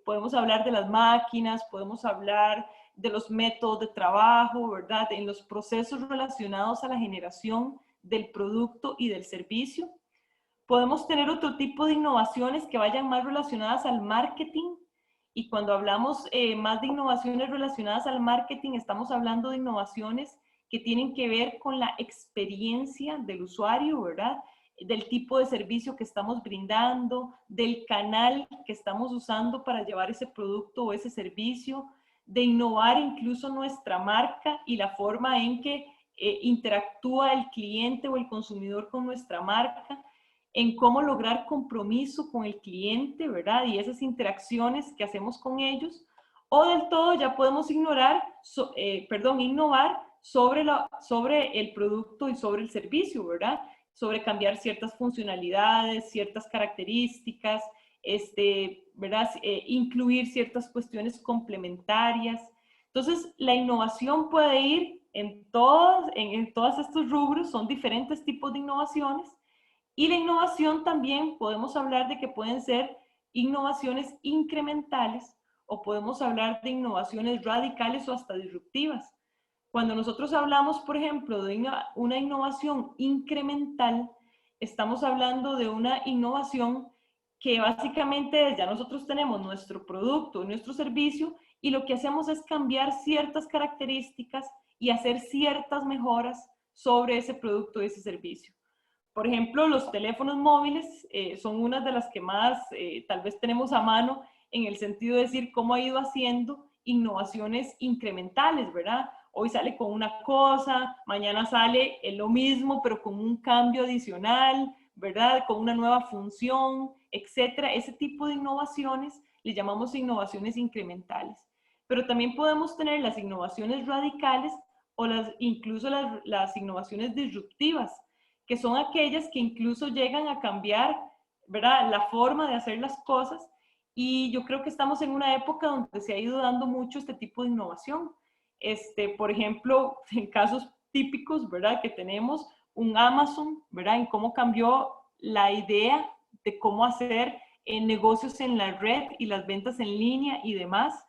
podemos hablar de las máquinas, podemos hablar de los métodos de trabajo, ¿verdad? En los procesos relacionados a la generación del producto y del servicio. Podemos tener otro tipo de innovaciones que vayan más relacionadas al marketing. Y cuando hablamos más de innovaciones relacionadas al marketing, estamos hablando de innovaciones que tienen que ver con la experiencia del usuario, ¿verdad? Del tipo de servicio que estamos brindando, del canal que estamos usando para llevar ese producto o ese servicio, de innovar incluso nuestra marca y la forma en que interactúa el cliente o el consumidor con nuestra marca, en cómo lograr compromiso con el cliente, ¿verdad? Y esas interacciones que hacemos con ellos, o del todo ya podemos innovar sobre el producto y sobre el servicio, ¿verdad? Sobre cambiar ciertas funcionalidades, ciertas características, ¿verdad? Incluir ciertas cuestiones complementarias. Entonces, la innovación puede ir en todos estos rubros, son diferentes tipos de innovaciones. Y la innovación también podemos hablar de que pueden ser innovaciones incrementales o podemos hablar de innovaciones radicales o hasta disruptivas. Cuando nosotros hablamos, por ejemplo, de una innovación incremental, estamos hablando de una innovación que básicamente ya nosotros tenemos nuestro producto, nuestro servicio, y lo que hacemos es cambiar ciertas características y hacer ciertas mejoras sobre ese producto y ese servicio. Por ejemplo, los teléfonos móviles son una de las que más tal vez tenemos a mano en el sentido de decir cómo ha ido haciendo innovaciones incrementales, ¿verdad? Hoy sale con una cosa, mañana sale lo mismo, pero con un cambio adicional, ¿verdad? Con una nueva función, etcétera. Ese tipo de innovaciones le llamamos innovaciones incrementales. Pero también podemos tener las innovaciones radicales o incluso las innovaciones disruptivas, que son aquellas que incluso llegan a cambiar, ¿verdad?, la forma de hacer las cosas. Y yo creo que estamos en una época donde se ha ido dando mucho este tipo de innovación. Por ejemplo, en casos típicos, ¿verdad?, que tenemos un Amazon, ¿verdad?, en cómo cambió la idea de cómo hacer negocios en la red y las ventas en línea y demás.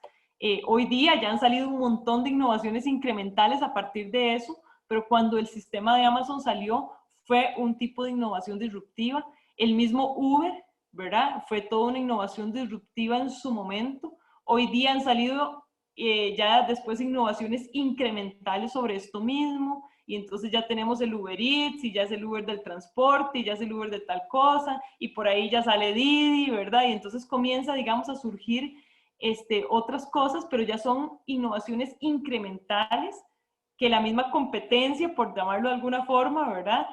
Hoy día ya han salido un montón de innovaciones incrementales a partir de eso, pero cuando el sistema de Amazon salió, fue un tipo de innovación disruptiva. El mismo Uber, ¿verdad? Fue toda una innovación disruptiva en su momento. Hoy día han salido ya después innovaciones incrementales sobre esto mismo, y entonces ya tenemos el Uber Eats, y ya es el Uber del transporte, y ya es el Uber de tal cosa, y por ahí ya sale Didi, ¿verdad? Y entonces comienza, digamos, a surgir otras cosas, pero ya son innovaciones incrementales que la misma competencia, por llamarlo de alguna forma, ¿verdad?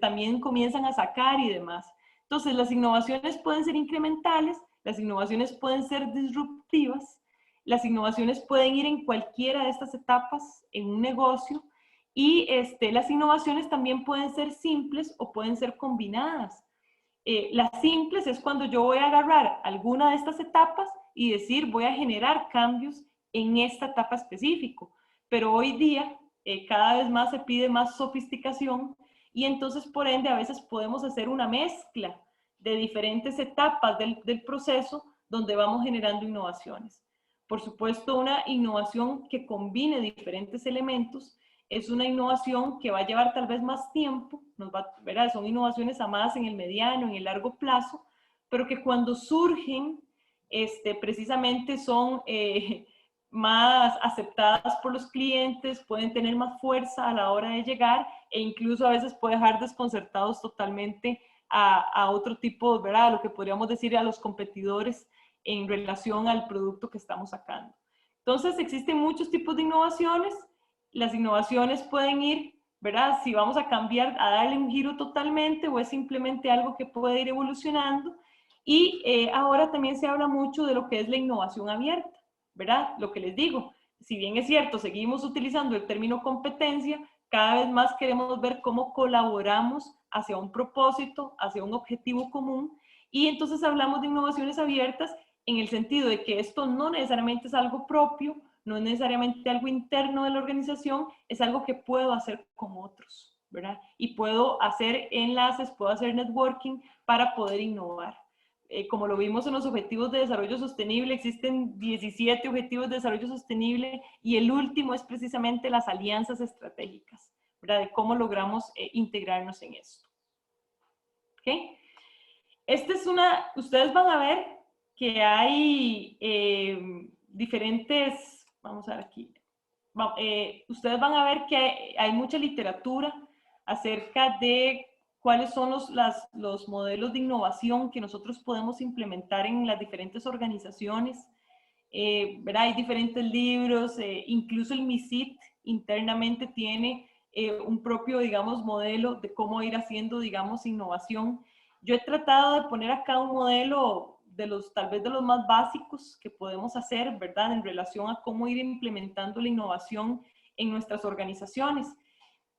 También comienzan a sacar y demás. Entonces, las innovaciones pueden ser incrementales, las innovaciones pueden ser disruptivas, las innovaciones pueden ir en cualquiera de estas etapas en un negocio, y las innovaciones también pueden ser simples o pueden ser combinadas. Las simples es cuando yo voy a agarrar alguna de estas etapas y decir, voy a generar cambios en esta etapa específico. Pero hoy día cada vez más se pide más sofisticación, y entonces por ende a veces podemos hacer una mezcla de diferentes etapas del proceso donde vamos generando innovaciones. Por supuesto, una innovación que combine diferentes elementos es una innovación que va a llevar tal vez más tiempo, ¿verdad? Son innovaciones amadas en el mediano, en el largo plazo, pero que cuando surgen, precisamente son más aceptadas por los clientes, pueden tener más fuerza a la hora de llegar, e incluso a veces puede dejar desconcertados totalmente a otro tipo, ¿verdad? A lo que podríamos decir a los competidores en relación al producto que estamos sacando. Entonces, existen muchos tipos de innovaciones. Las innovaciones pueden ir, ¿verdad? Si vamos a cambiar, a darle un giro totalmente, o es simplemente algo que puede ir evolucionando. Y ahora también se habla mucho de lo que es la innovación abierta, ¿verdad? Lo que les digo, si bien es cierto, seguimos utilizando el término competencia, cada vez más queremos ver cómo colaboramos hacia un propósito, hacia un objetivo común, y entonces hablamos de innovaciones abiertas en el sentido de que esto no necesariamente es algo propio, no es necesariamente algo interno de la organización, es algo que puedo hacer con otros, ¿verdad? Y puedo hacer enlaces, puedo hacer networking para poder innovar. Como lo vimos en los Objetivos de Desarrollo Sostenible, existen 17 Objetivos de Desarrollo Sostenible, y el último es precisamente las alianzas estratégicas, ¿verdad? De cómo logramos integrarnos en esto. ¿Ok? Ustedes van a ver que hay diferentes, vamos a ver aquí, ustedes van a ver que hay mucha literatura acerca de cuáles son los modelos de innovación que nosotros podemos implementar en las diferentes organizaciones. ¿Verdad? Hay diferentes libros, incluso el MISIT internamente tiene un propio, digamos, modelo de cómo ir haciendo, digamos, innovación. Yo he tratado de poner acá un modelo tal vez de los más básicos que podemos hacer, ¿verdad? En relación a cómo ir implementando la innovación en nuestras organizaciones.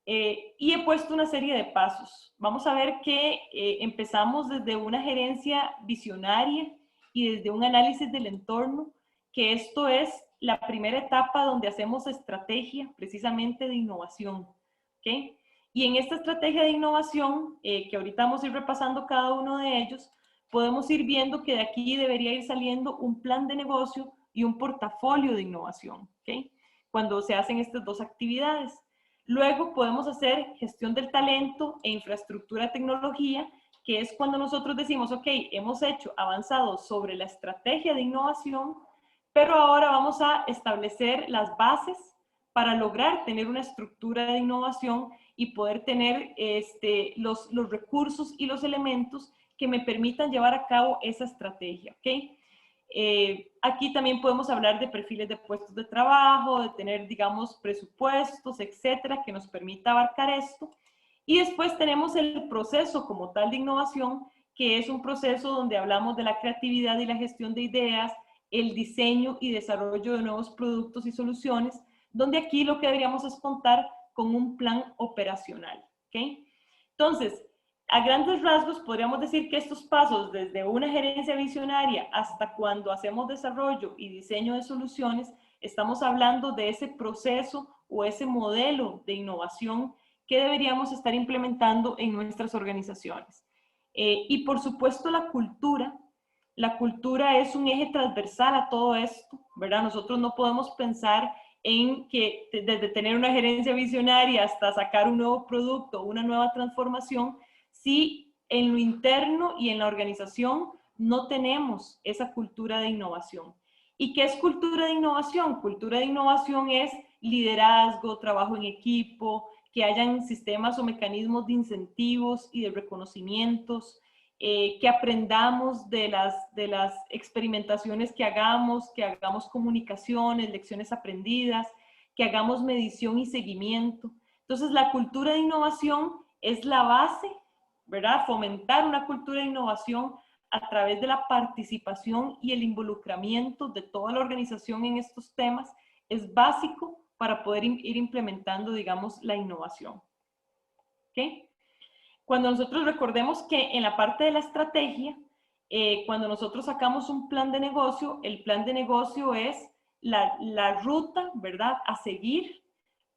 Y he puesto una serie de pasos. Vamos a ver que empezamos desde una gerencia visionaria y desde un análisis del entorno, que esto es la primera etapa donde hacemos estrategia precisamente de innovación. ¿Okay? Y en esta estrategia de innovación, que ahorita vamos a ir repasando cada uno de ellos, podemos ir viendo que de aquí debería ir saliendo un plan de negocio y un portafolio de innovación, ¿okay? Cuando se hacen estas dos actividades. Luego podemos hacer gestión del talento e infraestructura de tecnología, que es cuando nosotros decimos, ok, hemos avanzado sobre la estrategia de innovación, pero ahora vamos a establecer las bases para lograr tener una estructura de innovación y poder tener los recursos y los elementos que me permitan llevar a cabo esa estrategia, ¿ok? Aquí también podemos hablar de perfiles de puestos de trabajo, de tener, digamos, presupuestos, etcétera, que nos permita abarcar esto. Y después tenemos el proceso como tal de innovación, que es un proceso donde hablamos de la creatividad y la gestión de ideas, el diseño y desarrollo de nuevos productos y soluciones, donde aquí lo que deberíamos es contar con un plan operacional, ¿ok? Entonces, a grandes rasgos podríamos decir que estos pasos desde una gerencia visionaria hasta cuando hacemos desarrollo y diseño de soluciones, estamos hablando de ese proceso o ese modelo de innovación que deberíamos estar implementando en nuestras organizaciones. Y por supuesto la cultura es un eje transversal a todo esto, ¿verdad? Nosotros no podemos pensar en que desde tener una gerencia visionaria hasta sacar un nuevo producto, una nueva transformación, si en lo interno y en la organización no tenemos esa cultura de innovación. ¿Y qué es cultura de innovación? Cultura de innovación es liderazgo, trabajo en equipo, que hayan sistemas o mecanismos de incentivos y de reconocimientos, que aprendamos de las experimentaciones que hagamos comunicaciones, lecciones aprendidas, que hagamos medición y seguimiento. Entonces, la cultura de innovación es la base, ¿verdad? Fomentar una cultura de innovación a través de la participación y el involucramiento de toda la organización en estos temas es básico para poder ir implementando, digamos, la innovación. ¿Ok? Cuando nosotros recordemos que en la parte de la estrategia, cuando nosotros sacamos un plan de negocio, el plan de negocio es la ruta, ¿verdad?, a seguir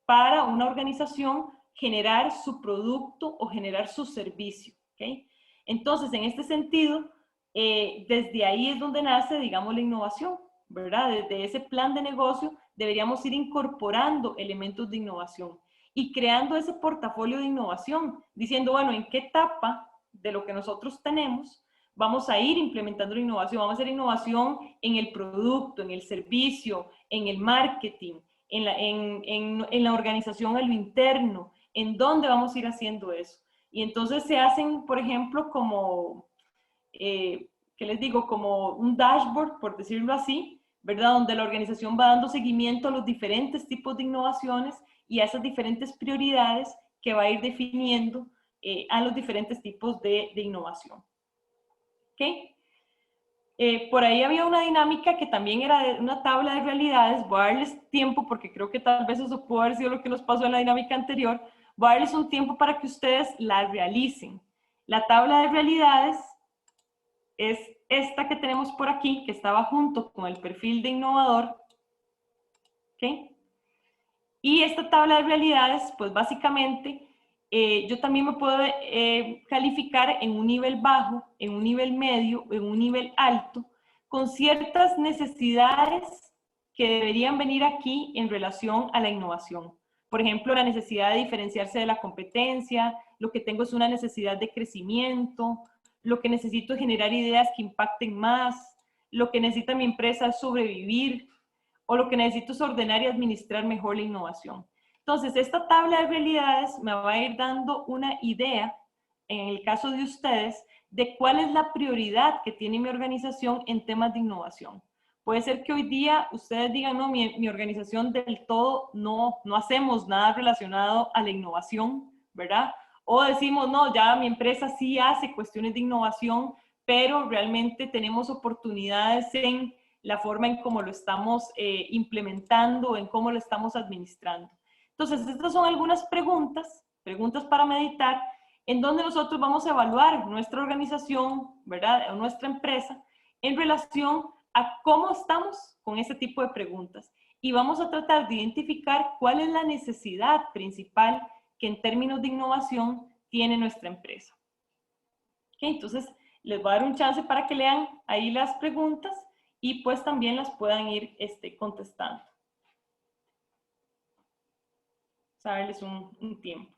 para una organización generar su producto o generar su servicio. ¿Okay? Entonces, en este sentido, desde ahí es donde nace, digamos, la innovación, ¿verdad? Desde ese plan de negocio deberíamos ir incorporando elementos de innovación y creando ese portafolio de innovación, diciendo, bueno, ¿en qué etapa de lo que nosotros tenemos vamos a ir implementando la innovación? Vamos a hacer innovación en el producto, en el servicio, en el marketing, en la organización, en lo interno, en dónde vamos a ir haciendo eso. Y entonces se hacen, por ejemplo, como, ¿qué les digo? Como un dashboard, por decirlo así, ¿verdad? Donde la organización va dando seguimiento a los diferentes tipos de innovaciones y a esas diferentes prioridades que va a ir definiendo a los diferentes tipos de innovación. ¿Ok? Por ahí había una dinámica que también era de una tabla de realidades. Voy a darles tiempo porque creo que tal vez eso pudo haber sido lo que nos pasó en la dinámica anterior. Voy a darles un tiempo para que ustedes la realicen. La tabla de realidades es esta que tenemos por aquí, que estaba junto con el perfil de innovador. ¿Ok? Y esta tabla de realidades, pues básicamente, yo también me puedo calificar en un nivel bajo, en un nivel medio, en un nivel alto, con ciertas necesidades que deberían venir aquí en relación a la innovación. Por ejemplo, la necesidad de diferenciarse de la competencia, lo que tengo es una necesidad de crecimiento, lo que necesito es generar ideas que impacten más, lo que necesita mi empresa es sobrevivir, o lo que necesito es ordenar y administrar mejor la innovación. Entonces, esta tabla de realidades me va a ir dando una idea, en el caso de ustedes, de cuál es la prioridad que tiene mi organización en temas de innovación. Puede ser que hoy día ustedes digan, no, mi organización del todo no hacemos nada relacionado a la innovación, ¿verdad? O decimos, no, ya mi empresa sí hace cuestiones de innovación, pero realmente tenemos oportunidades en la forma en cómo lo estamos implementando, en cómo lo estamos administrando. Entonces, estas son algunas preguntas para meditar, en donde nosotros vamos a evaluar nuestra organización, ¿verdad? O nuestra empresa, en relación a cómo estamos con ese tipo de preguntas. Y vamos a tratar de identificar cuál es la necesidad principal que en términos de innovación tiene nuestra empresa. ¿Okay? Entonces, les voy a dar un chance para que lean ahí las preguntas y pues también las puedan ir contestando. Vamos a darles un tiempo.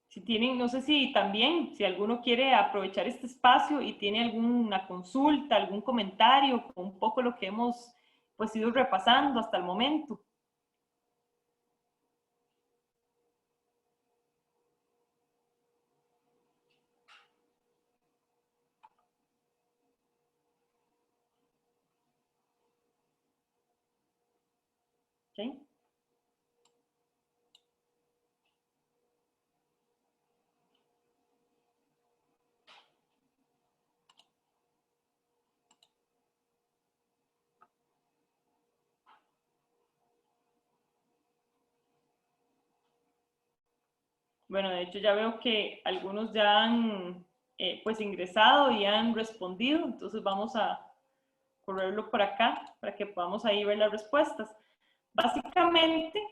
Si tienen, no sé si también, si alguno quiere aprovechar este espacio y tiene alguna consulta, algún comentario con un poco lo que hemos pues ido repasando hasta el momento. ¿Ok? Bueno, de hecho ya veo que algunos ya han pues ingresado y han respondido, entonces vamos a correrlo por acá para que podamos ahí ver las respuestas. Básicamente,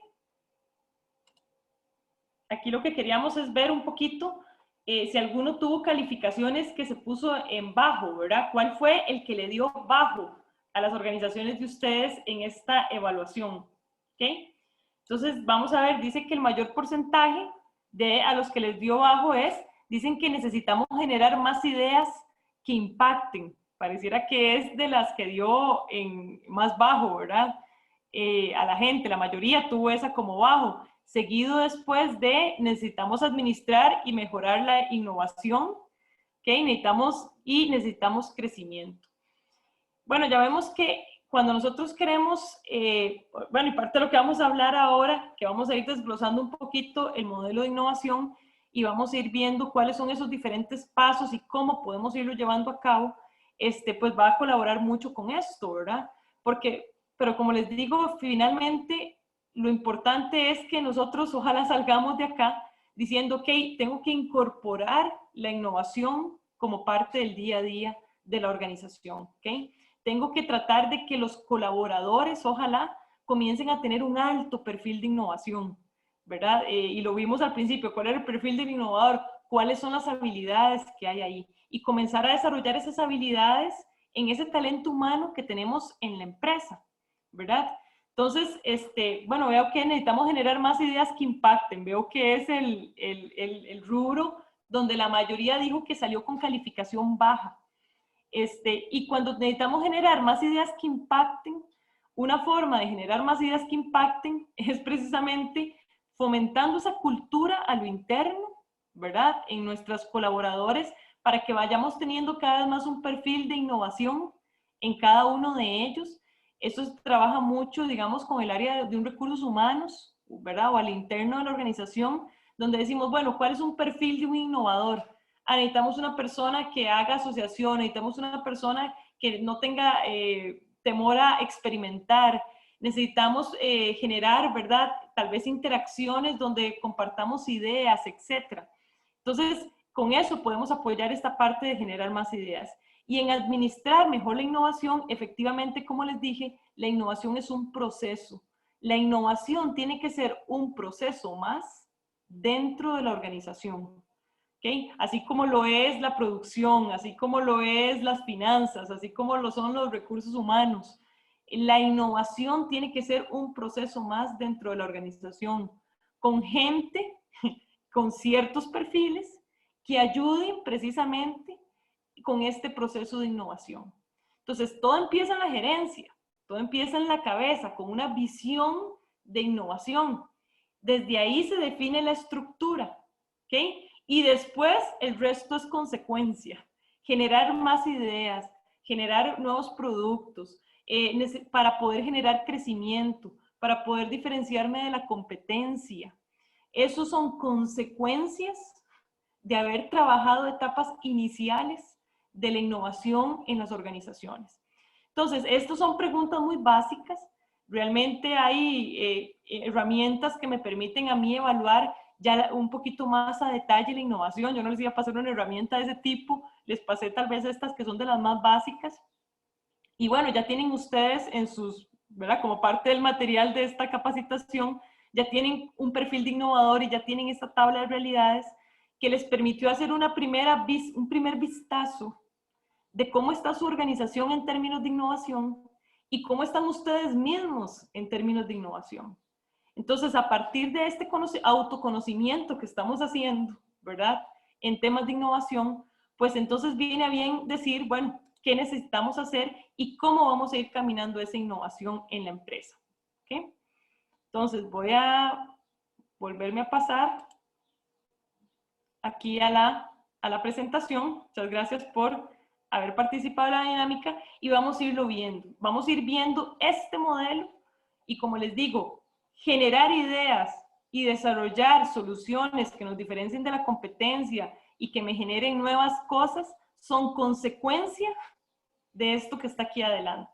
aquí lo que queríamos es ver un poquito si alguno tuvo calificaciones que se puso en bajo, ¿verdad? ¿Cuál fue el que le dio bajo a las organizaciones de ustedes en esta evaluación? ¿Ok? Entonces, vamos a ver, dice que el mayor porcentaje de a los que les dio bajo dicen que necesitamos generar más ideas que impacten. Pareciera que es de las que dio en más bajo, ¿verdad? A la gente, la mayoría tuvo esa como bajo. Seguido después de necesitamos administrar y mejorar la innovación, ¿okay? Necesitamos crecimiento. Bueno, ya vemos que cuando nosotros queremos, bueno, y parte de lo que vamos a hablar ahora, que vamos a ir desglosando un poquito el modelo de innovación y vamos a ir viendo cuáles son esos diferentes pasos y cómo podemos irlo llevando a cabo, pues va a colaborar mucho con esto, ¿verdad? Pero como les digo, finalmente lo importante es que nosotros ojalá salgamos de acá diciendo, ok, tengo que incorporar la innovación como parte del día a día de la organización, ¿ok? Tengo que tratar de que los colaboradores, ojalá, comiencen a tener un alto perfil de innovación, ¿verdad? Y lo vimos al principio, ¿cuál era el perfil del innovador? ¿Cuáles son las habilidades que hay ahí? Y comenzar a desarrollar esas habilidades en ese talento humano que tenemos en la empresa, ¿verdad? Entonces, bueno, veo que necesitamos generar más ideas que impacten. Veo que es el rubro donde la mayoría dijo que salió con calificación baja. Y cuando necesitamos generar más ideas que impacten, una forma de generar más ideas que impacten es precisamente fomentando esa cultura a lo interno, ¿verdad? En nuestros colaboradores, para que vayamos teniendo cada vez más un perfil de innovación en cada uno de ellos. Eso trabaja mucho, digamos, con el área de un recursos humanos, ¿verdad? O al interno de la organización, donde decimos, bueno, ¿cuál es un perfil de un innovador? Necesitamos una persona que haga asociación, necesitamos una persona que no tenga temor a experimentar, necesitamos generar, ¿verdad? Tal vez interacciones donde compartamos ideas, etc. Entonces, con eso podemos apoyar esta parte de generar más ideas. Y en administrar mejor la innovación, efectivamente, como les dije, la innovación es un proceso. La innovación tiene que ser un proceso más dentro de la organización. ¿Okay? Así como lo es la producción, así como lo es las finanzas, así como lo son los recursos humanos. La innovación tiene que ser un proceso más dentro de la organización, con gente con ciertos perfiles que ayuden precisamente con este proceso de innovación. Entonces, todo empieza en la gerencia, todo empieza en la cabeza, con una visión de innovación. Desde ahí se define la estructura, ¿ok? Y después el resto es consecuencia. Generar más ideas, generar nuevos productos, para poder generar crecimiento, para poder diferenciarme de la competencia. Esos son consecuencias de haber trabajado etapas iniciales de la innovación en las organizaciones. Entonces, estas son preguntas muy básicas. Realmente hay herramientas que me permiten a mí evaluar ya un poquito más a detalle la innovación. Yo no les iba a pasar una herramienta de ese tipo, les pasé tal vez estas que son de las más básicas. Y bueno, ya tienen ustedes en sus, ¿verdad? Como parte del material de esta capacitación, ya tienen un perfil de innovador y ya tienen esta tabla de realidades que les permitió hacer un primer vistazo de cómo está su organización en términos de innovación y cómo están ustedes mismos en términos de innovación. Entonces, a partir de este autoconocimiento que estamos haciendo, ¿verdad? En temas de innovación, pues entonces viene a bien decir, bueno, qué necesitamos hacer y cómo vamos a ir caminando esa innovación en la empresa. ¿Okay? Entonces, voy a volverme a pasar aquí a la presentación. Muchas gracias por haber participado en la dinámica y vamos a irlo viendo. Vamos a ir viendo este modelo y como les digo, generar ideas y desarrollar soluciones que nos diferencien de la competencia y que me generen nuevas cosas son consecuencia de esto que está aquí adelante.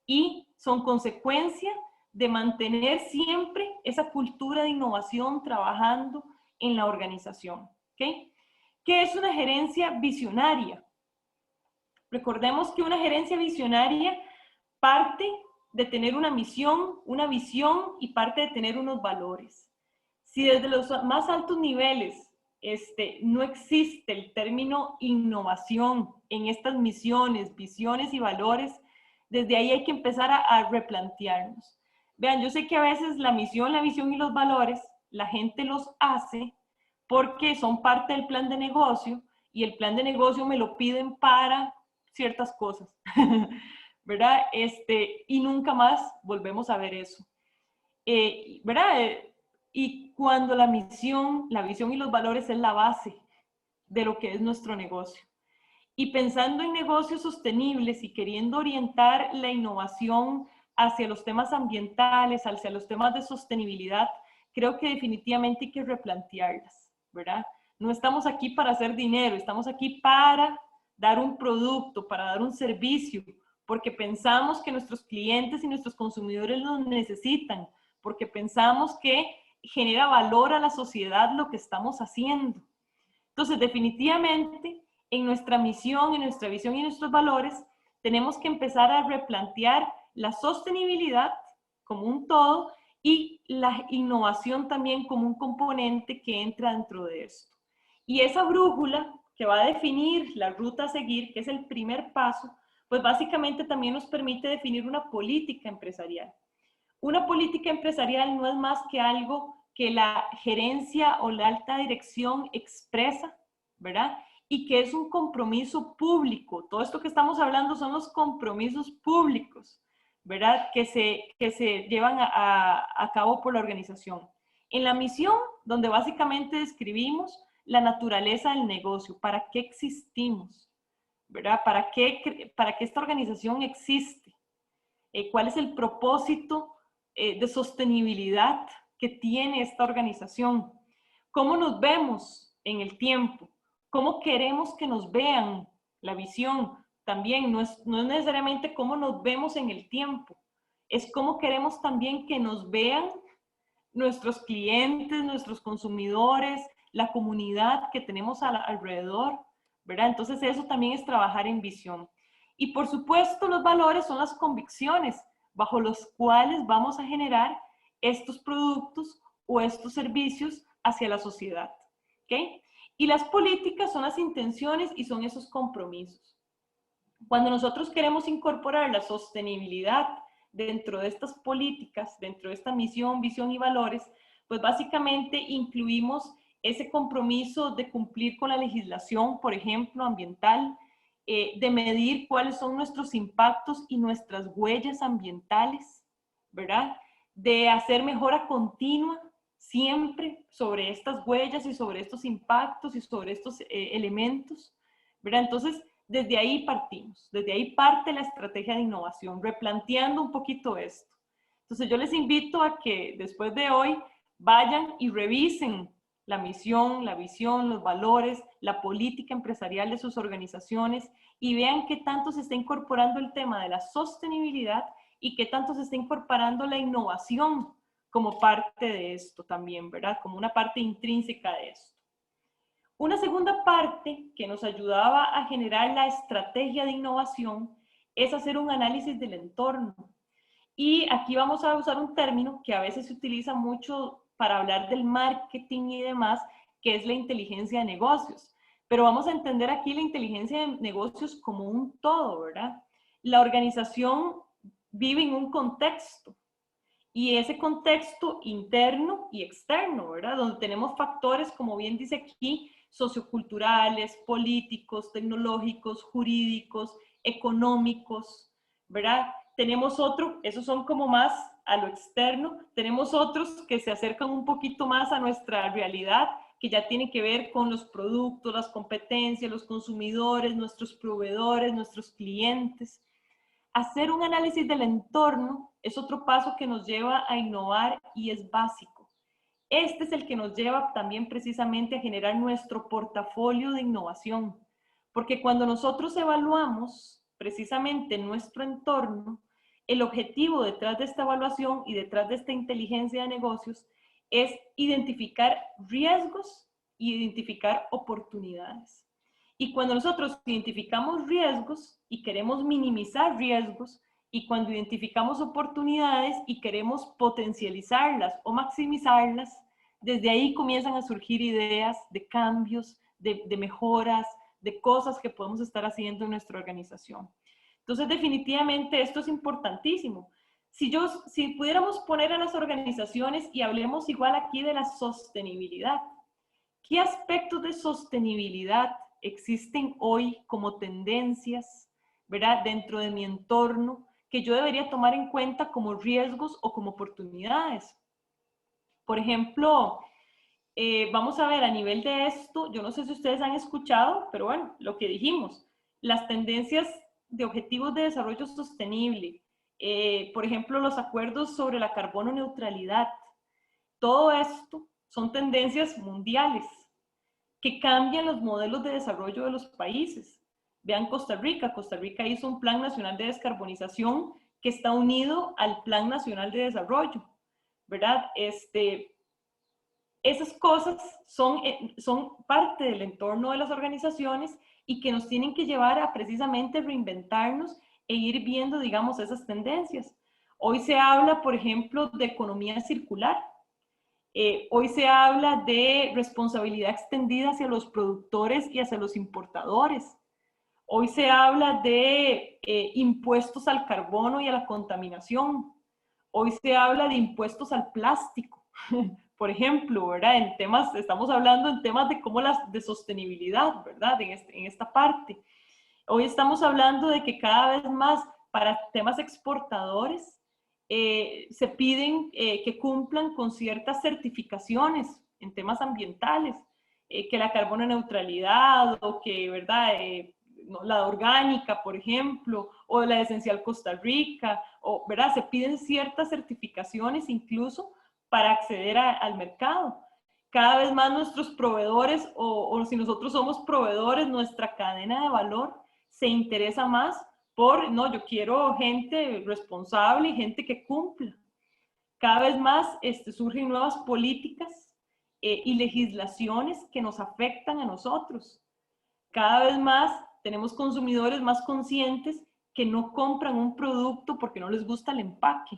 Y son consecuencia de mantener siempre esa cultura de innovación trabajando en la organización. ¿Okay? ¿Qué es una gerencia visionaria? Recordemos que una gerencia visionaria parte de tener una misión, una visión y parte de tener unos valores. Si desde los más altos niveles no existe el término innovación en estas misiones, visiones y valores, desde ahí hay que empezar a replantearnos. Vean, yo sé que a veces la misión, la visión y los valores, la gente los hace porque son parte del plan de negocio y el plan de negocio me lo piden para ciertas cosas, ¿verdad? Y nunca más volvemos a ver eso. ¿Verdad? Y cuando la misión, la visión y los valores es la base de lo que es nuestro negocio. Y pensando en negocios sostenibles y queriendo orientar la innovación hacia los temas ambientales, hacia los temas de sostenibilidad, creo que definitivamente hay que replantearlas, ¿verdad? No estamos aquí para hacer dinero, estamos aquí para dar un producto, para dar un servicio, porque pensamos que nuestros clientes y nuestros consumidores lo necesitan, porque pensamos que genera valor a la sociedad lo que estamos haciendo. Entonces, definitivamente, en nuestra misión, en nuestra visión y en nuestros valores, tenemos que empezar a replantear la sostenibilidad como un todo y la innovación también como un componente que entra dentro de esto. Y esa brújula que va a definir la ruta a seguir, que es el primer paso, pues básicamente también nos permite definir una política empresarial. Una política empresarial no es más que algo que la gerencia o la alta dirección expresa, ¿verdad? Y que es un compromiso público. Todo esto que estamos hablando son los compromisos públicos, ¿verdad? Que se llevan a cabo por la organización. En la misión, donde básicamente describimos la naturaleza del negocio, para qué existimos, ¿verdad? ¿Para qué esta organización existe? ¿Cuál es el propósito de sostenibilidad que tiene esta organización? ¿Cómo nos vemos en el tiempo? ¿Cómo queremos que nos vean? La visión también no es necesariamente cómo nos vemos en el tiempo, es cómo queremos también que nos vean nuestros clientes, nuestros consumidores, la comunidad que tenemos alrededor, ¿verdad? Entonces eso también es trabajar en visión. Y por supuesto los valores son las convicciones bajo los cuales vamos a generar estos productos o estos servicios hacia la sociedad, ¿ok? Y las políticas son las intenciones y son esos compromisos. Cuando nosotros queremos incorporar la sostenibilidad dentro de estas políticas, dentro de esta misión, visión y valores, pues básicamente incluimos ese compromiso de cumplir con la legislación, por ejemplo, ambiental, de medir cuáles son nuestros impactos y nuestras huellas ambientales, ¿verdad? De hacer mejora continua siempre sobre estas huellas y sobre estos impactos y sobre estos elementos, ¿verdad? Entonces, desde ahí partimos, desde ahí parte la estrategia de innovación, replanteando un poquito esto. Entonces yo les invito a que después de hoy vayan y revisen la misión, la visión, los valores, la política empresarial de sus organizaciones y vean qué tanto se está incorporando el tema de la sostenibilidad y qué tanto se está incorporando la innovación como parte de esto también, ¿verdad? Como una parte intrínseca de esto. Una segunda parte que nos ayudaba a generar la estrategia de innovación es hacer un análisis del entorno. Y aquí vamos a usar un término que a veces se utiliza mucho para hablar del marketing y demás, que es la inteligencia de negocios. Pero vamos a entender aquí la inteligencia de negocios como un todo, ¿verdad? La organización vive en un contexto. Y ese contexto interno y externo, ¿verdad? Donde tenemos factores, como bien dice aquí, socioculturales, políticos, tecnológicos, jurídicos, económicos, ¿verdad? Tenemos otro, esos son como más a lo externo, tenemos otros que se acercan un poquito más a nuestra realidad, que ya tienen que ver con los productos, las competencias, los consumidores, nuestros proveedores, nuestros clientes. Hacer un análisis del entorno es otro paso que nos lleva a innovar y es básico. Este es el que nos lleva también precisamente a generar nuestro portafolio de innovación, porque cuando nosotros evaluamos precisamente nuestro entorno, el objetivo detrás de esta evaluación y detrás de esta inteligencia de negocios es identificar riesgos y identificar oportunidades. Y cuando nosotros identificamos riesgos y queremos minimizar riesgos, y cuando identificamos oportunidades y queremos potencializarlas o maximizarlas, desde ahí comienzan a surgir ideas de cambios, de mejoras, de cosas que podemos estar haciendo en nuestra organización. Entonces, definitivamente esto es importantísimo. Si pudiéramos poner a las organizaciones y hablemos igual aquí de la sostenibilidad, ¿qué aspectos de sostenibilidad existen hoy como tendencias, ¿verdad?, dentro de mi entorno que yo debería tomar en cuenta como riesgos o como oportunidades? Por ejemplo, vamos a ver a nivel de esto, yo no sé si ustedes han escuchado, pero bueno, lo que dijimos, las tendencias de objetivos de desarrollo sostenible, por ejemplo, los acuerdos sobre la carbono neutralidad, todo esto son tendencias mundiales que cambian los modelos de desarrollo de los países. Vean Costa Rica. Costa Rica hizo un Plan Nacional de Descarbonización que está unido al Plan Nacional de Desarrollo, ¿verdad? Esas cosas son parte del entorno de las organizaciones y que nos tienen que llevar a precisamente reinventarnos e ir viendo, digamos, esas tendencias. Hoy se habla, por ejemplo, de economía circular. Hoy se habla de responsabilidad extendida hacia los productores y hacia los importadores. Hoy se habla de impuestos al carbono y a la contaminación. Hoy se habla de impuestos al plástico, por ejemplo, ¿verdad? Estamos hablando en temas de de sostenibilidad, ¿verdad? En esta parte. Hoy estamos hablando de que cada vez más para temas exportadores se piden que cumplan con ciertas certificaciones en temas ambientales, que la carbono neutralidad o que, ¿verdad? La orgánica, por ejemplo, o la esencial Costa Rica, o, ¿verdad? Se piden ciertas certificaciones incluso para acceder al mercado. Cada vez más nuestros proveedores, o si nosotros somos proveedores, nuestra cadena de valor se interesa más no, yo quiero gente responsable y gente que cumpla. Cada vez más surgen nuevas políticas y legislaciones que nos afectan a nosotros. Cada vez más tenemos consumidores más conscientes que no compran un producto porque no les gusta el empaque,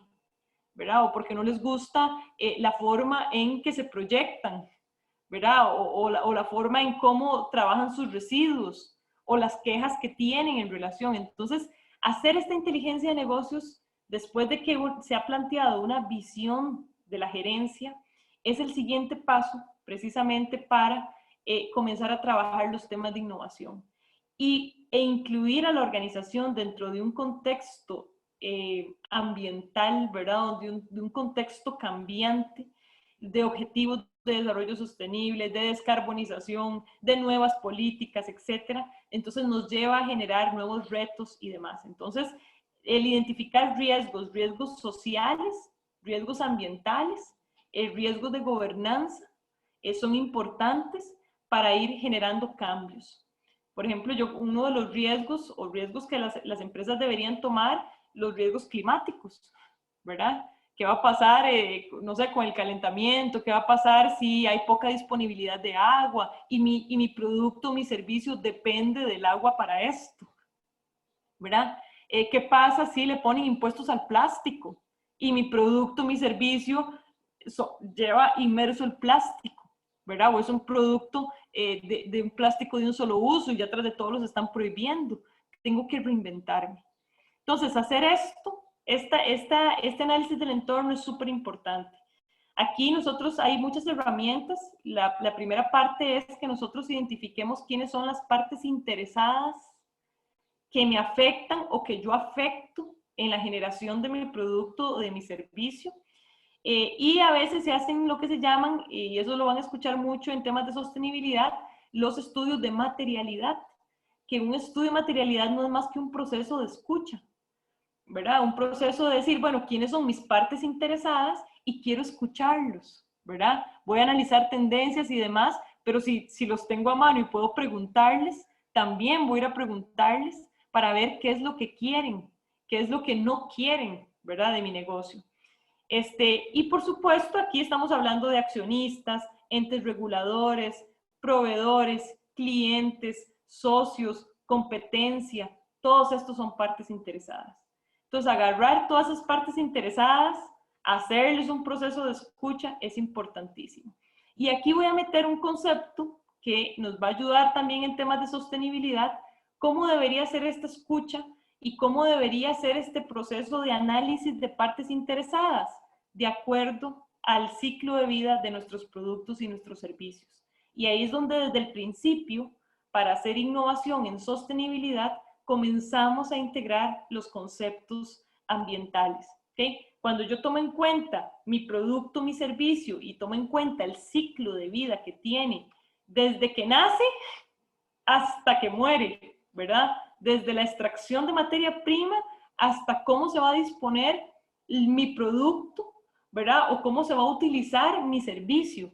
¿verdad? O porque no les gusta la forma en que se proyectan, ¿verdad? O la forma en cómo trabajan sus residuos, o las quejas que tienen en relación. Entonces, hacer esta inteligencia de negocios, después de que se ha planteado una visión de la gerencia, es el siguiente paso precisamente para comenzar a trabajar los temas de innovación e incluir a la organización dentro de un contexto ambiental, ¿verdad? De un contexto cambiante, de objetivos de desarrollo sostenible, de descarbonización, de nuevas políticas, etcétera. Entonces nos lleva a generar nuevos retos y demás. Entonces, el identificar riesgos sociales, riesgos ambientales, riesgos de gobernanza, son importantes para ir generando cambios. Por ejemplo, uno de los riesgos o riesgos que las empresas deberían tomar, los riesgos climáticos, ¿verdad? ¿Qué va a pasar, no sé, con el calentamiento? ¿Qué va a pasar si hay poca disponibilidad de agua? Y mi producto, mi servicio depende del agua para esto, ¿verdad? ¿Qué pasa si le ponen impuestos al plástico? Y mi producto, mi servicio lleva inmerso el plástico, ¿verdad? O es un producto de un plástico de un solo uso y ya tras de todos los están prohibiendo. Tengo que reinventarme. Entonces, hacer esto, este análisis del entorno es súper importante. Aquí hay muchas herramientas. La primera parte es que nosotros identifiquemos quiénes son las partes interesadas que me afectan o que yo afecto en la generación de mi producto o de mi servicio. Y a veces se hacen lo que se llaman, y eso lo van a escuchar mucho en temas de sostenibilidad, los estudios de materialidad, que un estudio de materialidad no es más que un proceso de escucha. ¿verdad? Un proceso de decir, bueno, ¿quiénes son mis partes interesadas? Y quiero escucharlos, ¿verdad? Voy a analizar tendencias y demás, pero si los tengo a mano y puedo preguntarles, también voy a ir a preguntarles para ver qué es lo que quieren, qué es lo que no quieren, ¿verdad? De mi negocio. Y por supuesto, aquí estamos hablando de accionistas, entes reguladores, proveedores, clientes, socios, competencia, todos estos son partes interesadas. Entonces, agarrar todas esas partes interesadas, hacerles un proceso de escucha es importantísimo. Y aquí voy a meter un concepto que nos va a ayudar también en temas de sostenibilidad, cómo debería ser esta escucha y cómo debería ser este proceso de análisis de partes interesadas de acuerdo al ciclo de vida de nuestros productos y nuestros servicios. Y ahí es donde desde el principio, para hacer innovación en sostenibilidad, comenzamos a integrar los conceptos ambientales. ¿Okay? Cuando yo tomo en cuenta mi producto, mi servicio y tomo en cuenta el ciclo de vida que tiene desde que nace hasta que muere, ¿verdad? Desde la extracción de materia prima hasta cómo se va a disponer mi producto, ¿verdad? O cómo se va a utilizar mi servicio,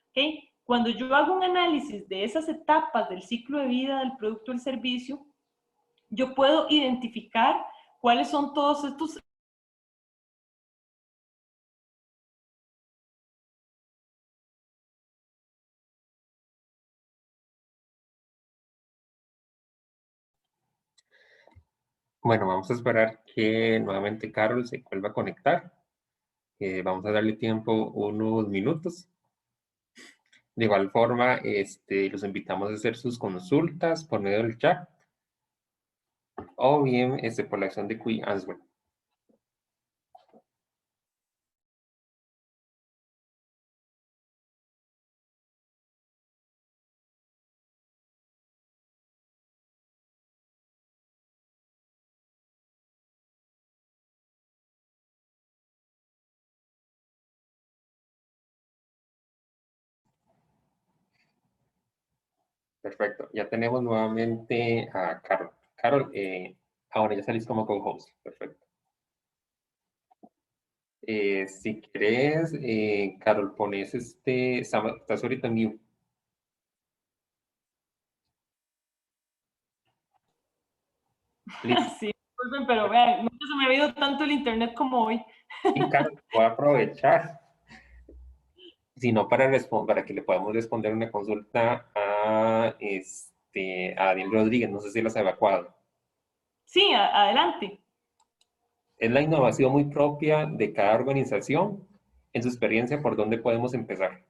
¿ok? Cuando yo hago un análisis de esas etapas del ciclo de vida del producto o el servicio, yo puedo identificar cuáles son todos estos. Bueno, vamos a esperar que nuevamente Carol se vuelva a conectar. Vamos a darle tiempo unos minutos. De igual forma, los invitamos a hacer sus consultas por medio del chat o bien por la acción de Quick Answer. Perfecto, ya tenemos nuevamente a Carol. Carol, ahora ya salís como co-host. Perfecto. Si querés, Carol, pones estás ahorita en mute. Listo. Sí, disculpen, pero vean, nunca se me ha ido tanto el internet como hoy. Y Carol, voy a aprovechar, sino para que le podamos responder una consulta a Daniel Rodríguez, no sé si las ha evacuado. Sí, adelante. Es la innovación muy propia de cada organización. En su experiencia, ¿por dónde podemos empezar?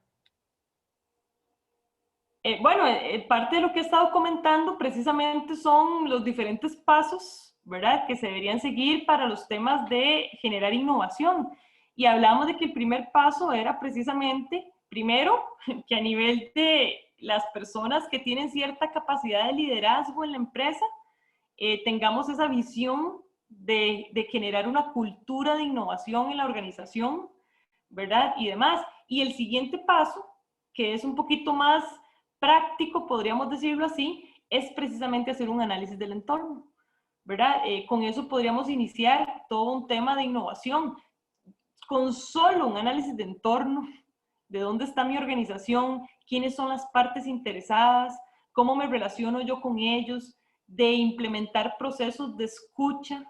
Bueno, parte de lo que he estado comentando precisamente son los diferentes pasos, ¿verdad?, que se deberían seguir para los temas de generar innovación. Y hablamos de que el primer paso era precisamente, primero, que a nivel de las personas que tienen cierta capacidad de liderazgo en la empresa, tengamos esa visión de generar una cultura de innovación en la organización, ¿verdad? Y demás. Y el siguiente paso, que es un poquito más práctico, podríamos decirlo así, es precisamente hacer un análisis del entorno, ¿verdad? Con eso podríamos iniciar todo un tema de innovación. Con solo un análisis de entorno, de dónde está mi organización, quiénes son las partes interesadas, cómo me relaciono yo con ellos, de implementar procesos de escucha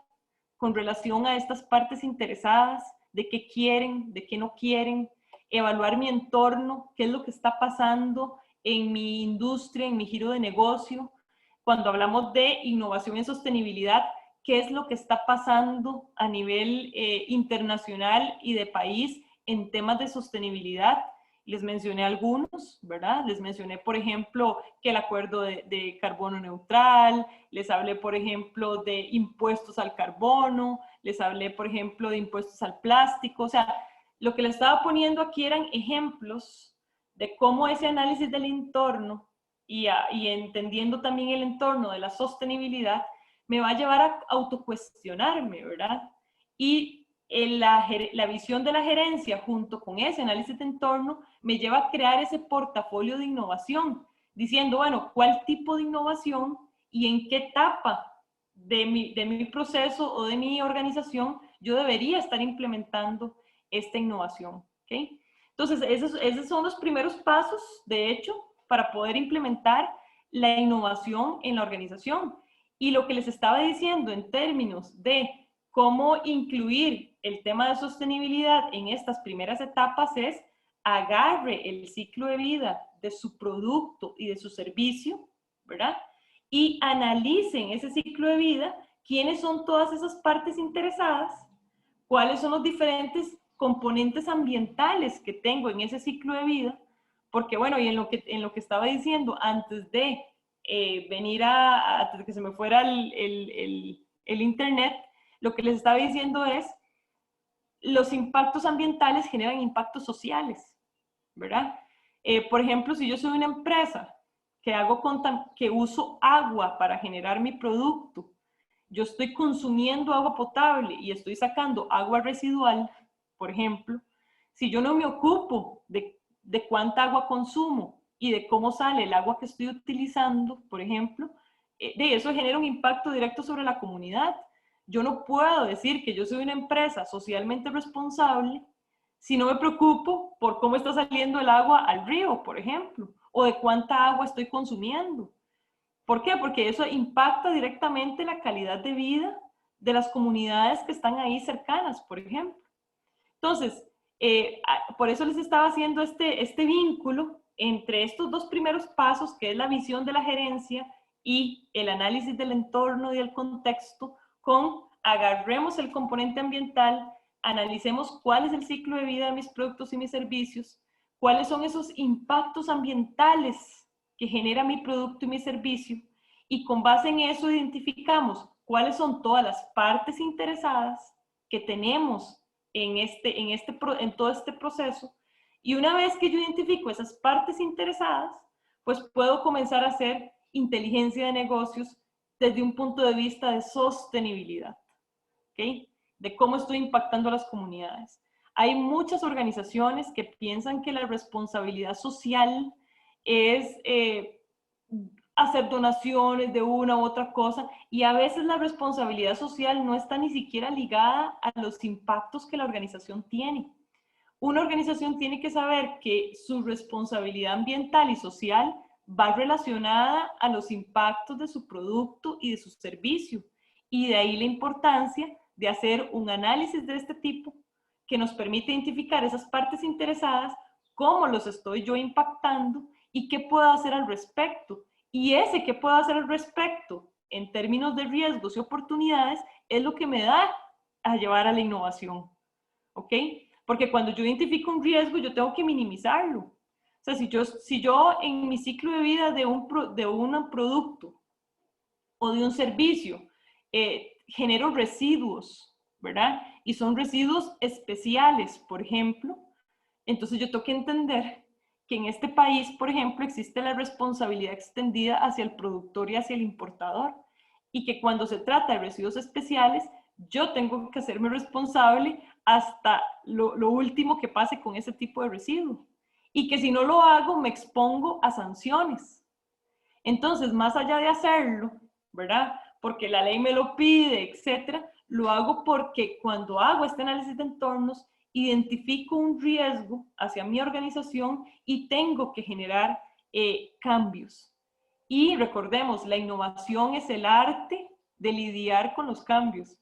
con relación a estas partes interesadas, de qué quieren, de qué no quieren, evaluar mi entorno, qué es lo que está pasando en mi industria, en mi giro de negocio. Cuando hablamos de innovación en sostenibilidad, qué es lo que está pasando a nivel internacional y de país en temas de sostenibilidad. Les mencioné algunos, ¿verdad? Les mencioné, por ejemplo, que el acuerdo de carbono neutral, les hablé, por ejemplo, de impuestos al carbono, les hablé, por ejemplo, de impuestos al plástico. O sea, lo que les estaba poniendo aquí eran ejemplos de cómo ese análisis del entorno y entendiendo también el entorno de la sostenibilidad me va a llevar a autocuestionarme, ¿verdad? Y la visión de la gerencia junto con ese análisis de entorno me lleva a crear ese portafolio de innovación, diciendo, bueno, ¿cuál tipo de innovación y en qué etapa de mi proceso o de mi organización, yo debería estar implementando esta innovación. ¿Okay? Entonces, esos son los primeros pasos, de hecho, para poder implementar la innovación en la organización. Y lo que les estaba diciendo en términos de cómo incluir el tema de sostenibilidad en estas primeras etapas es agarre el ciclo de vida de su producto y de su servicio, ¿verdad? Y analicen ese ciclo de vida, quiénes son todas esas partes interesadas, cuáles son los diferentes componentes ambientales que tengo en ese ciclo de vida, porque bueno, y en lo que estaba diciendo antes de venir antes de que se me fuera el internet, lo que les estaba diciendo es, los impactos ambientales generan impactos sociales, ¿verdad? Por ejemplo, si yo soy una empresa que uso agua para generar mi producto, yo estoy consumiendo agua potable y estoy sacando agua residual, por ejemplo, si yo no me ocupo de cuánta agua consumo y de cómo sale el agua que estoy utilizando, por ejemplo, de eso genera un impacto directo sobre la comunidad. Yo no puedo decir que yo soy una empresa socialmente responsable si no me preocupo por cómo está saliendo el agua al río, por ejemplo, o de cuánta agua estoy consumiendo. ¿Por qué? Porque eso impacta directamente la calidad de vida de las comunidades que están ahí cercanas, por ejemplo. Entonces, por eso les estaba haciendo este vínculo entre estos dos primeros pasos, que es la visión de la gerencia y el análisis del entorno y del contexto, con agarremos el componente ambiental, analicemos cuál es el ciclo de vida de mis productos y mis servicios, cuáles son esos impactos ambientales que genera mi producto y mi servicio, y con base en eso identificamos cuáles son todas las partes interesadas que tenemos en todo este proceso, y una vez que yo identifico esas partes interesadas, pues puedo comenzar a hacer inteligencia de negocios desde un punto de vista de sostenibilidad, ¿ok? De cómo estoy impactando a las comunidades. Hay muchas organizaciones que piensan que la responsabilidad social es hacer donaciones de una u otra cosa, y a veces la responsabilidad social no está ni siquiera ligada a los impactos que la organización tiene. Una organización tiene que saber que su responsabilidad ambiental y social va relacionada a los impactos de su producto y de su servicio, y de ahí la importancia de hacer un análisis de este tipo que nos permite identificar esas partes interesadas, cómo los estoy yo impactando y qué puedo hacer al respecto. Y ese qué puedo hacer al respecto en términos de riesgos y oportunidades es lo que me da a llevar a la innovación, ¿ok? Porque cuando yo identifico un riesgo, yo tengo que minimizarlo. O sea, si yo en mi ciclo de vida de un producto o de un servicio genero residuos, ¿verdad? Y son residuos especiales, por ejemplo, entonces yo tengo que entender que en este país, por ejemplo, existe la responsabilidad extendida hacia el productor y hacia el importador, y que cuando se trata de residuos especiales, yo tengo que hacerme responsable hasta lo último que pase con ese tipo de residuo, y que si no lo hago me expongo a sanciones. Entonces, más allá de hacerlo, ¿verdad? Porque la ley me lo pide, etcétera, lo hago porque cuando hago este análisis de entornos, identifico un riesgo hacia mi organización y tengo que generar cambios. Y recordemos, la innovación es el arte de lidiar con los cambios,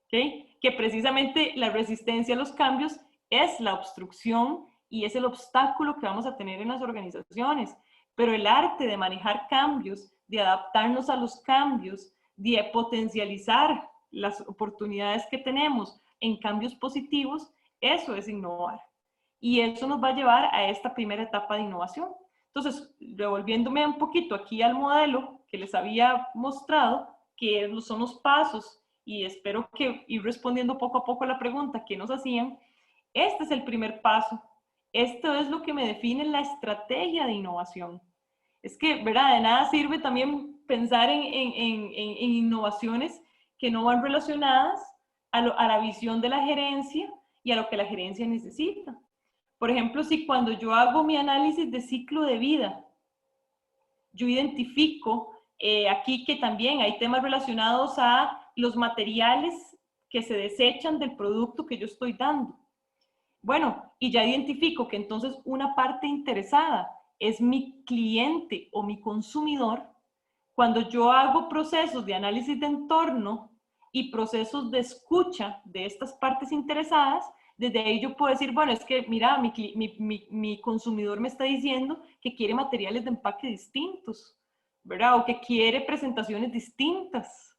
¿okay? Que precisamente la resistencia a los cambios es la obstrucción y es el obstáculo que vamos a tener en las organizaciones. Pero el arte de manejar cambios, de adaptarnos a los cambios, de potencializar las oportunidades que tenemos en cambios positivos, eso es innovar. Y eso nos va a llevar a esta primera etapa de innovación. Entonces, revolviéndome un poquito aquí al modelo que les había mostrado, que son los pasos, y espero que ir respondiendo poco a poco a la pregunta que nos hacían, este es el primer paso. Esto es lo que me define la estrategia de innovación. Es que, ¿verdad? De nada sirve también pensar en innovaciones que no van relacionadas a la visión de la gerencia y a lo que la gerencia necesita. Por ejemplo, si cuando yo hago mi análisis de ciclo de vida, yo identifico Aquí que también hay temas relacionados a los materiales que se desechan del producto que yo estoy dando. Bueno, y ya identifico que entonces una parte interesada es mi cliente o mi consumidor. Cuando yo hago procesos de análisis de entorno y procesos de escucha de estas partes interesadas, desde ahí yo puedo decir, bueno, es que mira, mi consumidor me está diciendo que quiere materiales de empaque distintos, ¿verdad? O que quiere presentaciones distintas,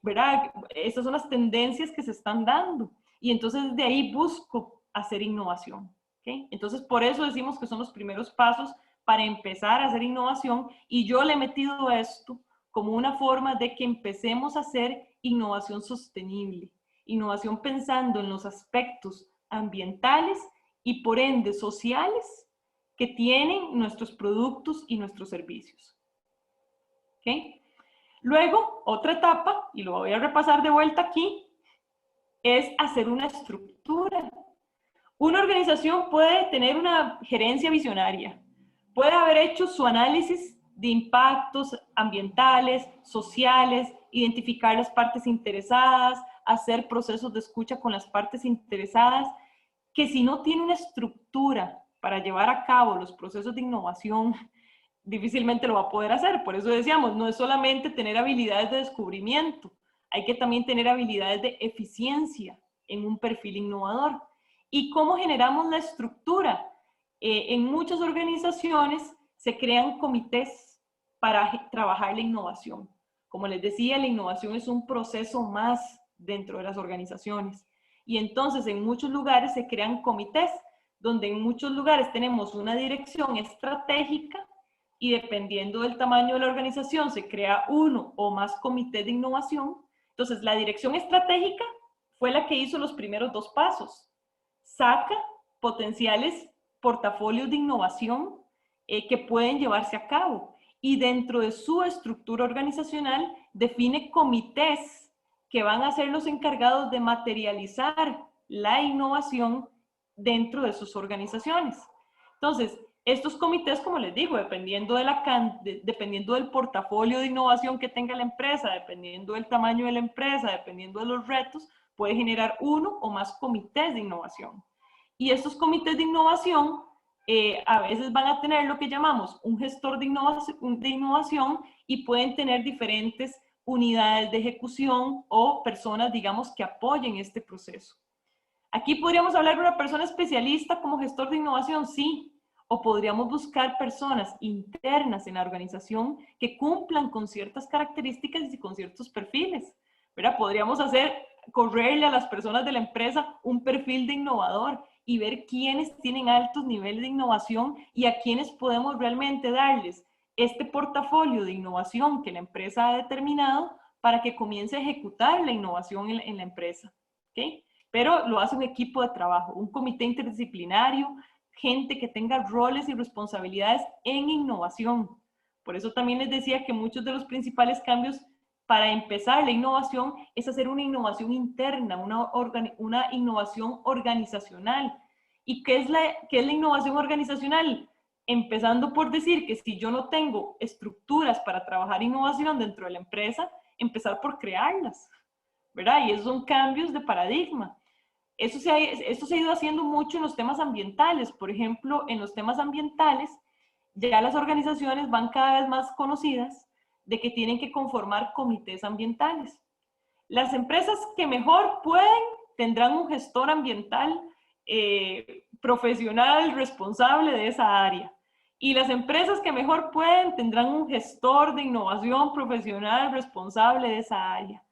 ¿verdad? Estas son las tendencias que se están dando. Y entonces de ahí busco hacer innovación. ¿Okay? Entonces por eso decimos que son los primeros pasos para empezar a hacer innovación, y yo le he metido esto como una forma de que empecemos a hacer innovación sostenible, innovación pensando en los aspectos ambientales y por ende sociales que tienen nuestros productos y nuestros servicios. ¿Okay? Luego, otra etapa, y lo voy a repasar de vuelta aquí, es hacer una estructura. Una organización puede tener una gerencia visionaria, puede haber hecho su análisis de impactos ambientales, sociales, identificar las partes interesadas, hacer procesos de escucha con las partes interesadas, que si no tiene una estructura para llevar a cabo los procesos de innovación, difícilmente lo va a poder hacer. Por eso decíamos, no es solamente tener habilidades de descubrimiento, hay que también tener habilidades de eficiencia en un perfil innovador. ¿Y cómo generamos la estructura? En muchas organizaciones se crean comités para trabajar la innovación. Como les decía, la innovación es un proceso más dentro de las organizaciones. Y entonces en muchos lugares se crean comités, donde en muchos lugares tenemos una dirección estratégica y dependiendo del tamaño de la organización se crea uno o más comités de innovación. Entonces la dirección estratégica fue la que hizo los primeros dos pasos. Saca potenciales portafolios de innovación que pueden llevarse a cabo y dentro de su estructura organizacional define comités que van a ser los encargados de materializar la innovación dentro de sus organizaciones. Entonces, estos comités, como les digo, dependiendo del portafolio de innovación que tenga la empresa, dependiendo del tamaño de la empresa, dependiendo de los retos, puede generar uno o más comités de innovación. Y estos comités de innovación a veces van a tener lo que llamamos un gestor de innovación y pueden tener diferentes unidades de ejecución o personas, digamos, que apoyen este proceso. Aquí podríamos hablar de una persona especialista como gestor de innovación, sí, o podríamos buscar personas internas en la organización que cumplan con ciertas características y con ciertos perfiles, ¿verdad? Podríamos correrle a las personas de la empresa un perfil de innovador y ver quiénes tienen altos niveles de innovación y a quiénes podemos realmente darles este portafolio de innovación que la empresa ha determinado para que comience a ejecutar la innovación en la empresa. ¿Okay? Pero lo hace un equipo de trabajo, un comité interdisciplinario, gente que tenga roles y responsabilidades en innovación. Por eso también les decía que muchos de los principales cambios para empezar la innovación es hacer una innovación interna, una innovación organizacional. ¿Y qué es la innovación organizacional? Empezando por decir que si yo no tengo estructuras para trabajar innovación dentro de la empresa, empezar por crearlas, ¿verdad? Y esos son cambios de paradigma. Esto se ha ido haciendo mucho en los temas ambientales. Por ejemplo, en los temas ambientales, ya las organizaciones van cada vez más conocidas de que tienen que conformar comités ambientales. Las empresas que mejor pueden tendrán un gestor ambiental profesional responsable de esa área. Y las empresas que mejor pueden tendrán un gestor de innovación profesional responsable de esa área.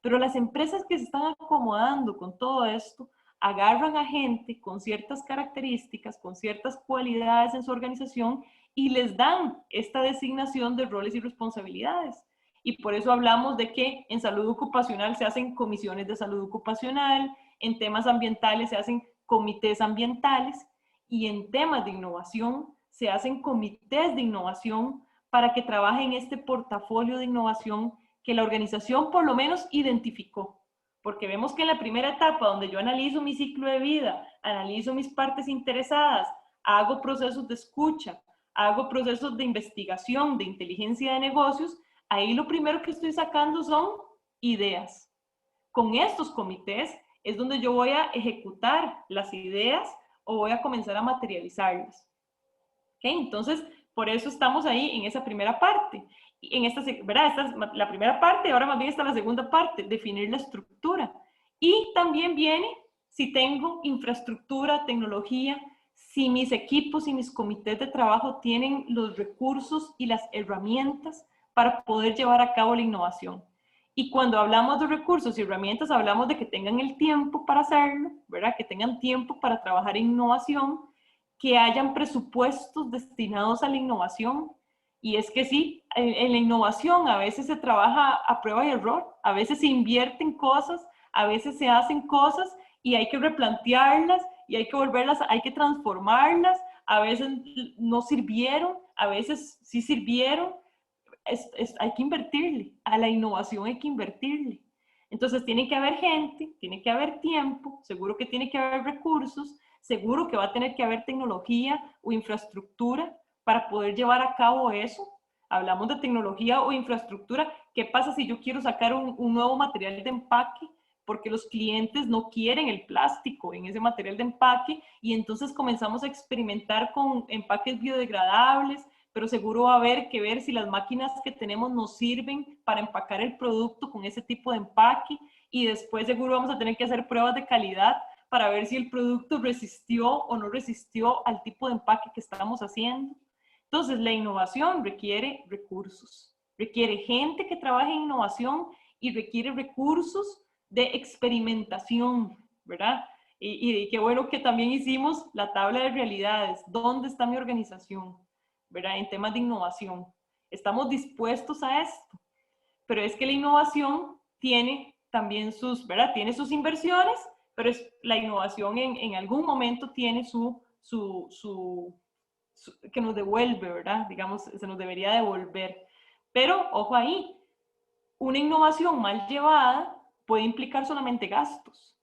Pero las empresas que se están acomodando con todo esto, agarran a gente con ciertas características, con ciertas cualidades en su organización y les dan esta designación de roles y responsabilidades. Y por eso hablamos de que en salud ocupacional se hacen comisiones de salud ocupacional, en temas ambientales se hacen comités ambientales y en temas de innovación se hacen comités de innovación para que trabajen este portafolio de innovación que la organización por lo menos identificó. Porque vemos que en la primera etapa, donde yo analizo mi ciclo de vida, analizo mis partes interesadas, hago procesos de escucha, hago procesos de investigación, de inteligencia de negocios, ahí lo primero que estoy sacando son ideas. Con estos comités es donde yo voy a ejecutar las ideas o voy a comenzar a materializarlas. ¿Okay? Entonces, por eso estamos ahí en esa primera parte. En esta, ¿verdad? Esta es la primera parte, ahora más bien está la segunda parte, definir la estructura. Y también viene si tengo infraestructura, tecnología, si mis equipos y mis comités de trabajo tienen los recursos y las herramientas para poder llevar a cabo la innovación. Y cuando hablamos de recursos y herramientas, hablamos de que tengan el tiempo para hacerlo, ¿verdad? Que tengan tiempo para trabajar en innovación, que hayan presupuestos destinados a la innovación. Y es que sí, en la innovación a veces se trabaja a prueba y error, a veces se invierten cosas, a veces se hacen cosas y hay que replantearlas y hay que volverlas, hay que transformarlas, a veces no sirvieron, a veces sí sirvieron. Hay que invertirle, a la innovación hay que invertirle. Entonces tiene que haber gente, tiene que haber tiempo, seguro que tiene que haber recursos, seguro que va a tener que haber tecnología o infraestructura para poder llevar a cabo eso. Hablamos de tecnología o infraestructura. ¿Qué pasa si yo quiero sacar un nuevo material de empaque? Porque los clientes no quieren el plástico en ese material de empaque y entonces comenzamos a experimentar con empaques biodegradables, pero seguro va a haber que ver si las máquinas que tenemos nos sirven para empacar el producto con ese tipo de empaque y después seguro vamos a tener que hacer pruebas de calidad para ver si el producto resistió o no resistió al tipo de empaque que estamos haciendo. Entonces, la innovación requiere recursos, requiere gente que trabaje en innovación y requiere recursos de experimentación, ¿verdad? Y qué bueno que también hicimos la tabla de realidades. ¿Dónde está mi organización? ¿Verdad? En temas de innovación. Estamos dispuestos a esto, pero es que la innovación tiene también sus, ¿verdad? Tiene sus inversiones, pero la innovación en algún momento tiene que nos devuelve, ¿verdad? Digamos, se nos debería devolver. Pero, ojo ahí, una innovación mal llevada puede implicar solamente gastos.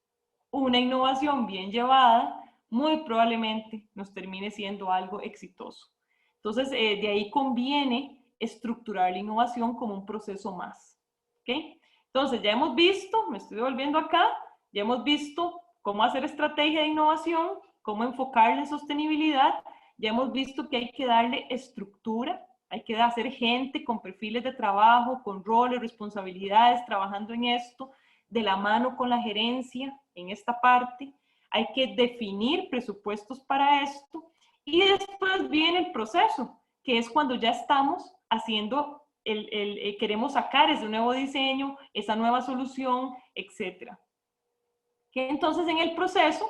Una innovación bien llevada muy probablemente nos termine siendo algo exitoso. Entonces, de ahí conviene estructurar la innovación como un proceso más. ¿Okay? Entonces, ya hemos visto, me estoy devolviendo acá, ya hemos visto cómo hacer estrategia de innovación, cómo enfocarla en sostenibilidad, ya hemos visto que hay que darle estructura, hay que hacer gente con perfiles de trabajo, con roles, responsabilidades, trabajando en esto, de la mano con la gerencia en esta parte. Hay que definir presupuestos para esto y después viene el proceso, que es cuando ya estamos haciendo, queremos sacar ese nuevo diseño, esa nueva solución, etc. Que entonces en el proceso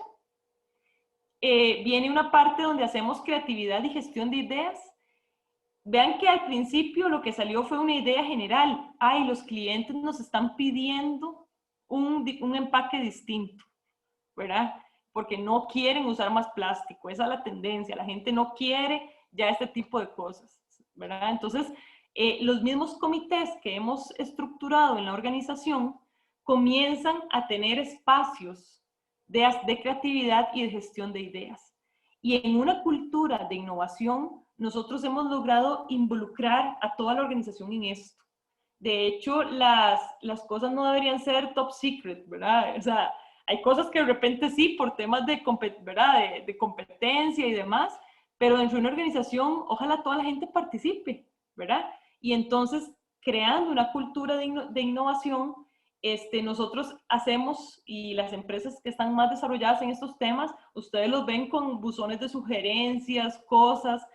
viene una parte donde hacemos creatividad y gestión de ideas. Vean que al principio lo que salió fue una idea general. Ay, los clientes nos están pidiendo un empaque distinto, ¿verdad? Porque no quieren usar más plástico. Esa es la tendencia. La gente no quiere ya este tipo de cosas, ¿verdad? Entonces, los mismos comités que hemos estructurado en la organización comienzan a tener espacios de creatividad y de gestión de ideas. Y en una cultura de innovación, nosotros hemos logrado involucrar a toda la organización en esto. De hecho, las cosas no deberían ser top secret, ¿verdad? O sea, hay cosas que de repente sí, por temas ¿verdad? De competencia y demás, pero dentro de una organización, ojalá toda la gente participe, ¿verdad? Y entonces, creando una cultura de innovación, nosotros hacemos, y las empresas que están más desarrolladas en estos temas, ustedes los ven con buzones de sugerencias, cosas,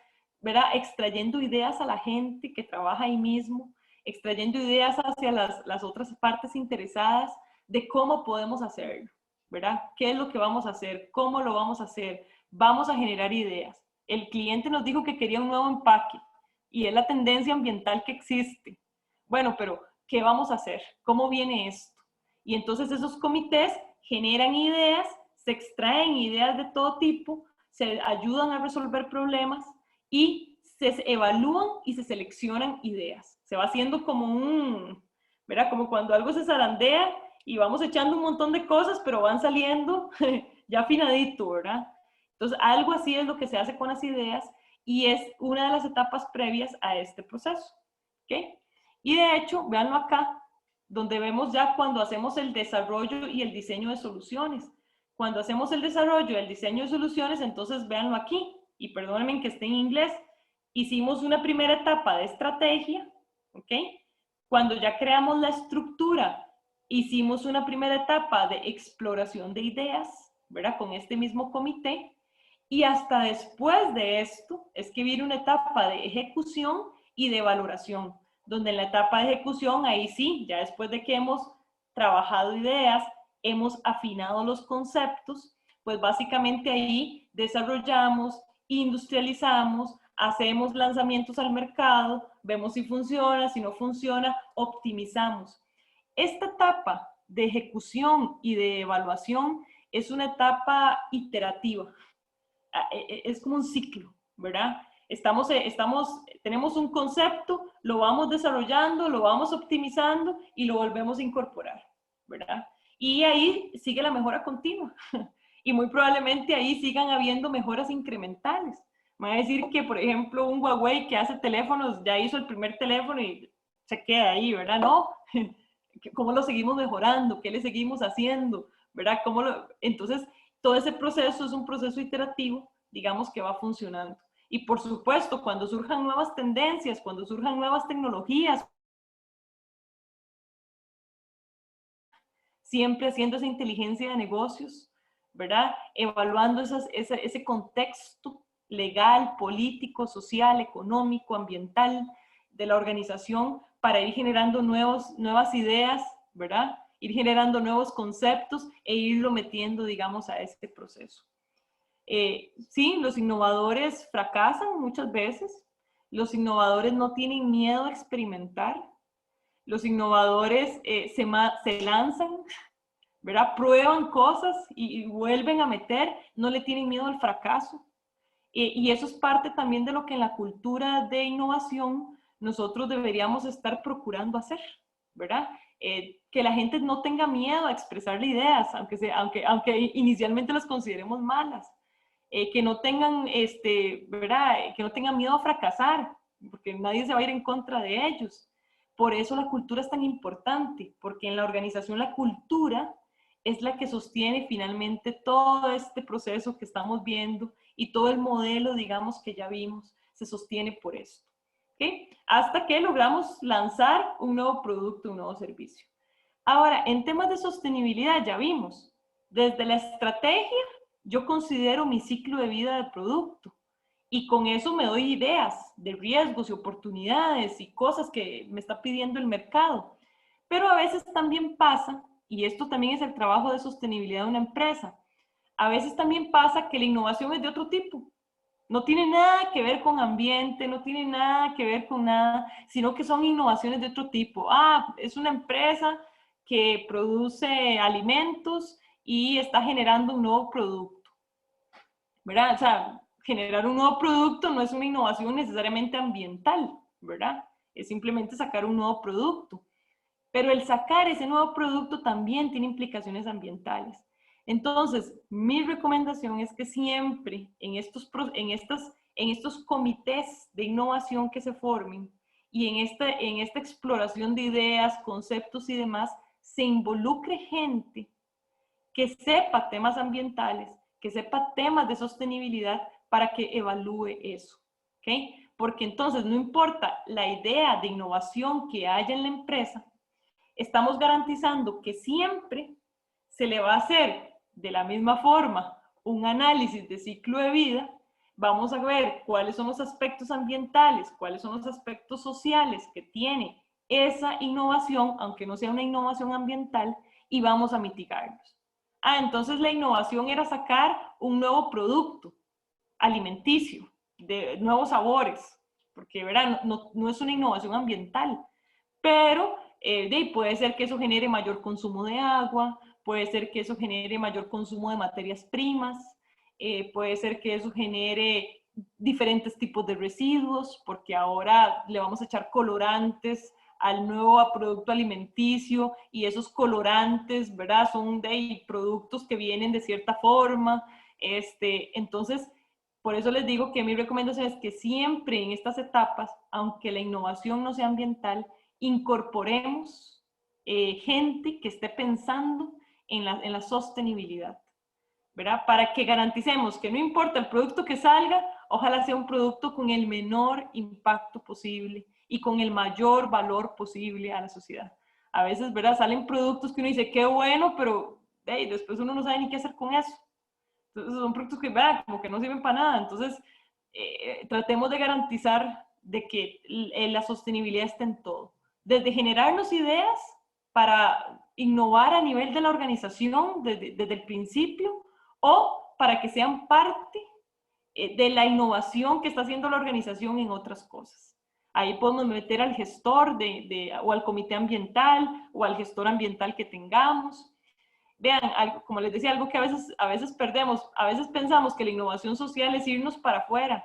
¿verdad? Extrayendo ideas a la gente que trabaja ahí mismo, extrayendo ideas hacia las otras partes interesadas de cómo podemos hacerlo, ¿verdad? ¿Qué es lo que vamos a hacer? ¿Cómo lo vamos a hacer? Vamos a generar ideas. El cliente nos dijo que quería un nuevo empaque y es la tendencia ambiental que existe. Bueno, pero ¿qué vamos a hacer? ¿Cómo viene esto? Y entonces esos comités generan ideas, se extraen ideas de todo tipo, se ayudan a resolver problemas y se evalúan y se seleccionan ideas. Se va haciendo como ¿verdad? Como cuando algo se zarandea y vamos echando un montón de cosas, pero van saliendo ya afinadito, ¿verdad? Entonces, algo así es lo que se hace con las ideas y es una de las etapas previas a este proceso, ¿ok? Y de hecho, véanlo acá, donde vemos ya cuando hacemos el desarrollo y el diseño de soluciones. Cuando hacemos el desarrollo y el diseño de soluciones, entonces véanlo aquí, y perdónenme que esté en inglés, hicimos una primera etapa de estrategia, ¿ok? Cuando ya creamos la estructura, hicimos una primera etapa de exploración de ideas, ¿verdad? Con este mismo comité, y hasta después de esto es que viene una etapa de ejecución y de valoración, donde en la etapa de ejecución, ahí sí, ya después de que hemos trabajado ideas, hemos afinado los conceptos, pues básicamente ahí desarrollamos, industrializamos, hacemos lanzamientos al mercado, vemos si funciona, si no funciona, optimizamos. Esta etapa de ejecución y de evaluación es una etapa iterativa. Es como un ciclo, ¿verdad? Tenemos un concepto, lo vamos desarrollando, lo vamos optimizando y lo volvemos a incorporar, ¿verdad? Y ahí sigue la mejora continua. Y muy probablemente ahí sigan habiendo mejoras incrementales. Me va a decir que, por ejemplo, un Huawei que hace teléfonos, ya hizo el primer teléfono y se queda ahí, ¿verdad? No, ¿cómo lo seguimos mejorando? ¿Qué le seguimos haciendo? ¿Verdad? Entonces, todo ese proceso es un proceso iterativo, digamos, que va funcionando. Y por supuesto, cuando surjan nuevas tendencias, cuando surjan nuevas tecnologías, siempre haciendo esa inteligencia de negocios, ¿verdad? Evaluando ese contexto legal, político, social, económico, ambiental de la organización para ir generando nuevas ideas, ¿verdad? Ir generando nuevos conceptos e irlo metiendo, digamos, a este proceso. Sí, los innovadores fracasan muchas veces, los innovadores no tienen miedo a experimentar, los innovadores se lanzan, ¿verdad? Prueban cosas y vuelven a meter, no le tienen miedo al fracaso. Y eso es parte también de lo que en la cultura de innovación nosotros deberíamos estar procurando hacer, ¿verdad? Que la gente no tenga miedo a expresar ideas, aunque inicialmente las consideremos malas. Que no tengan, ¿verdad? Que no tengan miedo a fracasar, porque nadie se va a ir en contra de ellos. Por eso la cultura es tan importante, porque en la organización la cultura es la que sostiene finalmente todo este proceso que estamos viendo y todo el modelo, digamos, que ya vimos, se sostiene por esto. ¿Okay? Hasta que logramos lanzar un nuevo producto, un nuevo servicio. Ahora, en temas de sostenibilidad ya vimos, desde la estrategia yo considero mi ciclo de vida del producto y con eso me doy ideas de riesgos y oportunidades y cosas que me está pidiendo el mercado. Pero a veces también pasa, y esto también es el trabajo de sostenibilidad de una empresa, a veces también pasa que la innovación es de otro tipo. No tiene nada que ver con ambiente, no tiene nada que ver con nada, sino que son innovaciones de otro tipo. Es una empresa que produce alimentos y está generando un nuevo producto, ¿verdad? O sea, generar un nuevo producto no es una innovación necesariamente ambiental, ¿verdad? Es simplemente sacar un nuevo producto. Pero el sacar ese nuevo producto también tiene implicaciones ambientales. Entonces, mi recomendación es que siempre en estos comités de innovación que se formen y en esta exploración de ideas, conceptos y demás, se involucre gente que sepa temas ambientales, que sepa temas de sostenibilidad para que evalúe eso. ¿Okay? Porque entonces no importa la idea de innovación que haya en la empresa, estamos garantizando que siempre se le va a hacer de la misma forma un análisis de ciclo de vida. Vamos a ver cuáles son los aspectos ambientales, cuáles son los aspectos sociales que tiene esa innovación, aunque no sea una innovación ambiental, y vamos a mitigarlos. Entonces la innovación era sacar un nuevo producto alimenticio, de nuevos sabores, porque ¿verdad? No es una innovación ambiental, pero puede ser que eso genere mayor consumo de agua, puede ser que eso genere mayor consumo de materias primas, puede ser que eso genere diferentes tipos de residuos, porque ahora le vamos a echar colorantes al nuevo producto alimenticio y esos colorantes, ¿verdad? Son de productos que vienen de cierta forma. Entonces, por eso les digo que mi recomendación es que siempre en estas etapas, aunque la innovación no sea ambiental, incorporemos gente que esté pensando en la sostenibilidad, ¿verdad? Para que garanticemos que no importa el producto que salga, ojalá sea un producto con el menor impacto posible y con el mayor valor posible a la sociedad. A veces, ¿verdad? Salen productos que uno dice, qué bueno, pero hey, después uno no sabe ni qué hacer con eso. Entonces son productos que, ¿verdad? Como que no sirven para nada. Entonces, tratemos de garantizar de que la sostenibilidad esté en todo. Desde generarnos ideas para innovar a nivel de la organización desde el principio, o para que sean parte de la innovación que está haciendo la organización en otras cosas. Ahí podemos meter al gestor o al comité ambiental o al gestor ambiental que tengamos. Vean, algo, como les decía, algo que a veces perdemos, a veces pensamos que la innovación social es irnos para afuera.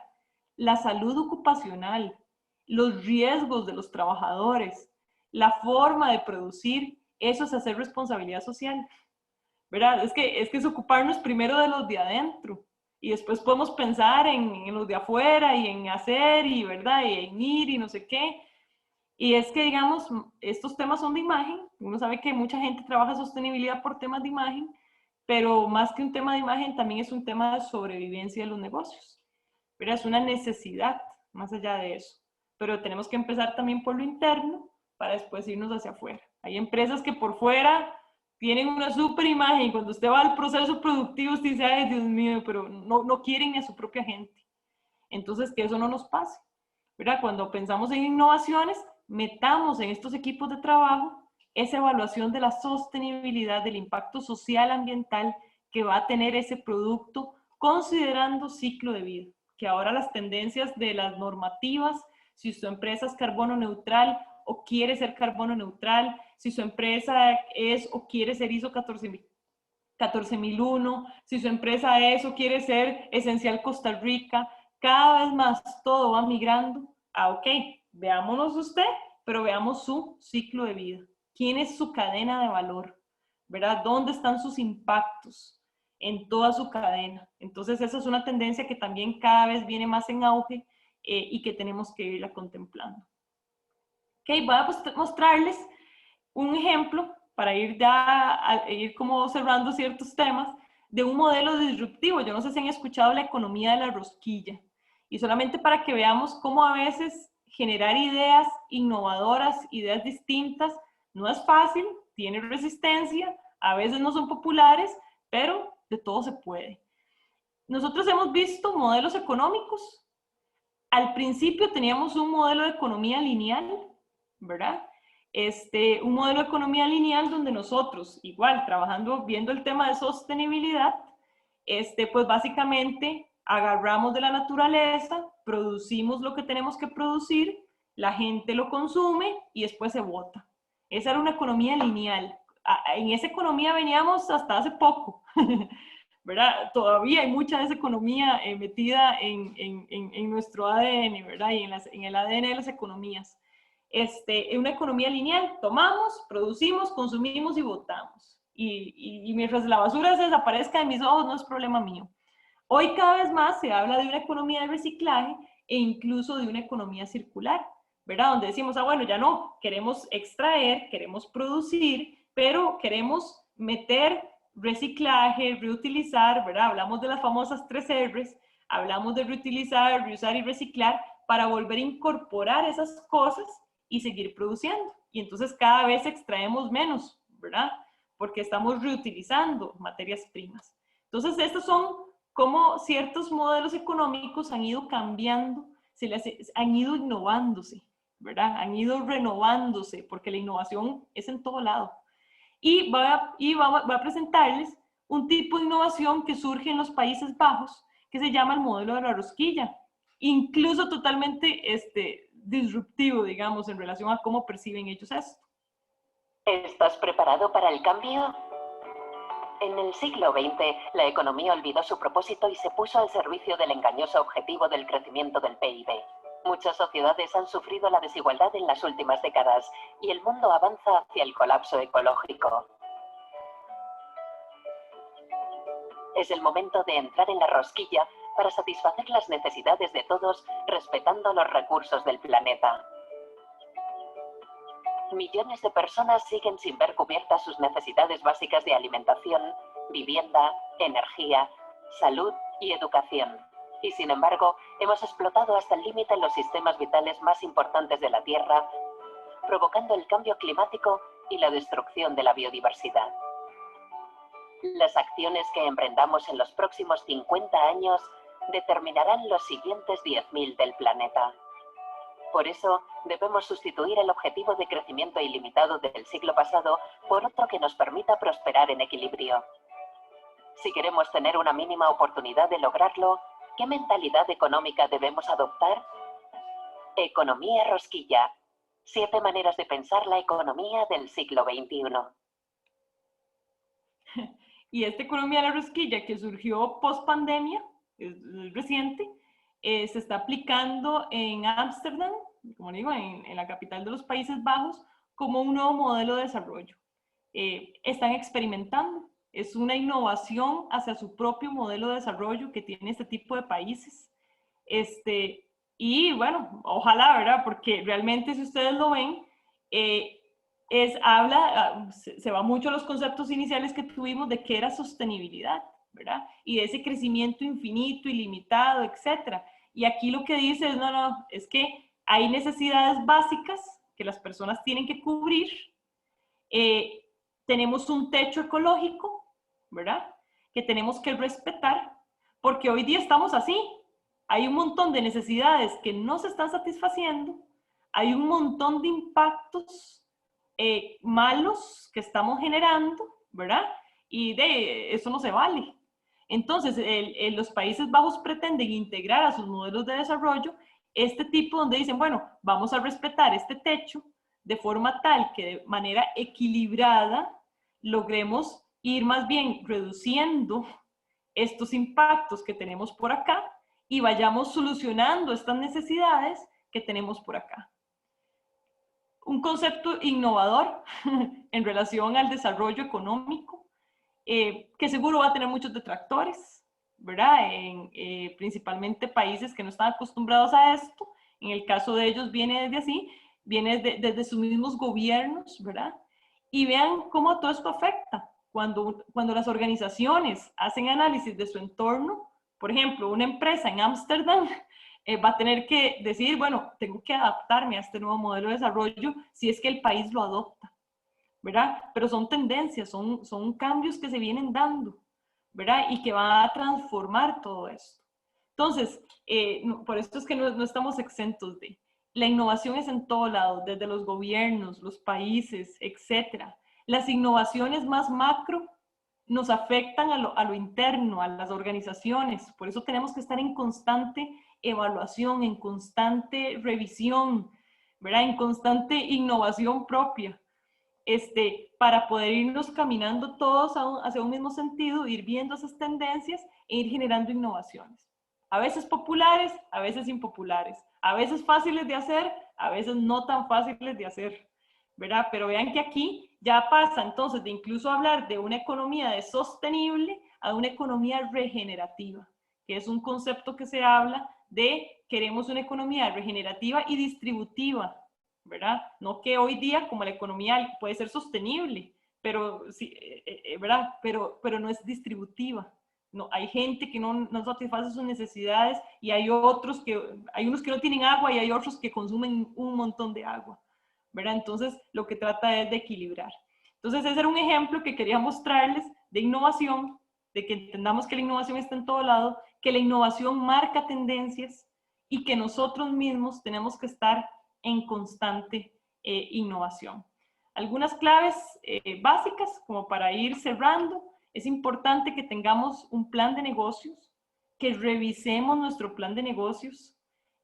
La salud ocupacional, los riesgos de los trabajadores, la forma de producir, eso es hacer responsabilidad social, ¿verdad? Es que es ocuparnos primero de los de adentro y después podemos pensar en los de afuera y en hacer y, ¿verdad? Y en ir y no sé qué. Y es que, digamos, estos temas son de imagen. Uno sabe que mucha gente trabaja sostenibilidad por temas de imagen, pero más que un tema de imagen, también es un tema de sobrevivencia de los negocios. Pero es una necesidad, más allá de eso. Pero tenemos que empezar también por lo interno para después irnos hacia afuera. Hay empresas que por fuera tienen una súper imagen y cuando usted va al proceso productivo, usted dice, ay, Dios mío, pero no quieren ni a su propia gente. Entonces, que eso no nos pase, ¿verdad? Cuando pensamos en innovaciones, metamos en estos equipos de trabajo esa evaluación de la sostenibilidad, del impacto social, ambiental que va a tener ese producto, considerando ciclo de vida, que ahora las tendencias de las normativas, si su empresa es carbono neutral o quiere ser carbono neutral, si su empresa es o quiere ser ISO 14001, si su empresa es o quiere ser esencial Costa Rica, cada vez más todo va migrando a, ok, veámonos usted, pero veamos su ciclo de vida. ¿Quién es su cadena de valor? ¿Verdad? ¿Dónde están sus impactos en toda su cadena? Entonces esa es una tendencia que también cada vez viene más en auge y que tenemos que irla contemplando. Ok, voy a mostrarles un ejemplo para ir ir como cerrando ciertos temas de un modelo disruptivo. Yo no sé si han escuchado la economía de la rosquilla. Y solamente para que veamos cómo a veces generar ideas innovadoras, ideas distintas, no es fácil, tiene resistencia, a veces no son populares, pero de todo se puede. Nosotros hemos visto modelos económicos. Al principio teníamos un modelo de economía lineal, ¿verdad? Un modelo de economía lineal donde nosotros, igual, trabajando, viendo el tema de sostenibilidad, pues básicamente agarramos de la naturaleza, producimos lo que tenemos que producir, la gente lo consume y después se bota. Esa era una economía lineal. En esa economía veníamos hasta hace poco, ¿verdad? Todavía hay mucha de esa economía metida en nuestro ADN, ¿verdad? Y en el ADN de las economías. Una economía lineal, tomamos, producimos, consumimos y botamos. Y mientras la basura se desaparezca de mis ojos, no es problema mío. Hoy cada vez más se habla de una economía de reciclaje e incluso de una economía circular, ¿verdad? Donde decimos, bueno, ya no, queremos extraer, queremos producir, pero queremos meter reciclaje, reutilizar, ¿verdad? Hablamos de las famosas 3 R's, hablamos de reutilizar, reusar y reciclar para volver a incorporar esas cosas y seguir produciendo. Y entonces cada vez extraemos menos, ¿verdad? Porque estamos reutilizando materias primas. Entonces, estos son como ciertos modelos económicos han ido cambiando, han ido innovándose, ¿verdad? Han ido renovándose, porque la innovación es en todo lado. Y voy a presentarles un tipo de innovación que surge en los Países Bajos, que se llama el modelo de la rosquilla, incluso totalmente disruptivo, digamos, en relación a cómo perciben ellos esto. ¿Estás preparado para el cambio? En el siglo XX, la economía olvidó su propósito y se puso al servicio del engañoso objetivo del crecimiento del PIB. Muchas sociedades han sufrido la desigualdad en las últimas décadas y el mundo avanza hacia el colapso ecológico. Es el momento de entrar en la rosquilla para satisfacer las necesidades de todos, respetando los recursos del planeta. millones de personas siguen sin ver cubiertas sus necesidades básicas de alimentación, vivienda, energía, salud y educación. Y sin embargo, hemos explotado hasta el límite los sistemas vitales más importantes de la Tierra, provocando el cambio climático y la destrucción de la biodiversidad. Las acciones que emprendamos en los próximos 50 años determinarán los siguientes 10.000 del planeta. Por eso, debemos sustituir el objetivo de crecimiento ilimitado del siglo pasado por otro que nos permita prosperar en equilibrio. Si queremos tener una mínima oportunidad de lograrlo, ¿qué mentalidad económica debemos adoptar? Economía rosquilla. 7 maneras de pensar la economía del siglo XXI. Y esta economía de la rosquilla que surgió post pandemia, es reciente, se está aplicando en Ámsterdam, como digo, en la capital de los Países Bajos, como un nuevo modelo de desarrollo. Están experimentando, es una innovación hacia su propio modelo de desarrollo que tiene este tipo de países. Y bueno, ojalá, ¿verdad? Porque realmente si ustedes lo ven, se va mucho a los conceptos iniciales que tuvimos de qué era sostenibilidad, ¿verdad? Y de ese crecimiento infinito, ilimitado, etcétera. Y aquí lo que dice es, no, es que hay necesidades básicas que las personas tienen que cubrir. Tenemos un techo ecológico, ¿verdad? Que tenemos que respetar, porque hoy día estamos así. Hay un montón de necesidades que no se están satisfaciendo, hay un montón de impactos malos que estamos generando, ¿verdad? Y de eso no se vale. Entonces, los Países Bajos pretenden integrar a sus modelos de desarrollo este tipo donde dicen, bueno, vamos a respetar este techo de forma tal que de manera equilibrada logremos ir más bien reduciendo estos impactos que tenemos por acá y vayamos solucionando estas necesidades que tenemos por acá. Un concepto innovador en relación al desarrollo económico, que seguro va a tener muchos detractores, ¿verdad? Principalmente países que no están acostumbrados a esto. En el caso de ellos viene desde sus mismos gobiernos, ¿verdad? Y vean cómo todo esto afecta. Cuando las organizaciones hacen análisis de su entorno, por ejemplo, una empresa en Ámsterdam va a tener que decir, bueno, tengo que adaptarme a este nuevo modelo de desarrollo si es que el país lo adopta, ¿verdad? Pero son tendencias, son cambios que se vienen dando, ¿verdad? Y que van a transformar todo esto. Entonces, por esto es que no estamos exentos de. La innovación es en todo lado, desde los gobiernos, los países, etcétera. Las innovaciones más macro nos afectan a lo interno, a las organizaciones. Por eso tenemos que estar en constante evaluación, en constante revisión, ¿verdad? En constante innovación propia, para poder irnos caminando todos hacia un mismo sentido, ir viendo esas tendencias e ir generando innovaciones. A veces populares, a veces impopulares, a veces fáciles de hacer, a veces no tan fáciles de hacer, ¿verdad? Pero vean que aquí ya pasa entonces de incluso hablar de una economía sostenible a una economía regenerativa, que es un concepto que se habla de queremos una economía regenerativa y distributiva, ¿verdad? No que hoy día como la economía puede ser sostenible, pero, sí, ¿verdad? Pero no es distributiva. No, hay gente que no satisface sus necesidades y hay unos que no tienen agua y hay otros que consumen un montón de agua, ¿verdad? Entonces, lo que trata es de equilibrar. Entonces, ese era un ejemplo que quería mostrarles de innovación, de que entendamos que la innovación está en todo lado, que la innovación marca tendencias y que nosotros mismos tenemos que estar en constante innovación. Algunas claves básicas, como para ir cerrando, es importante que tengamos un plan de negocios, que revisemos nuestro plan de negocios,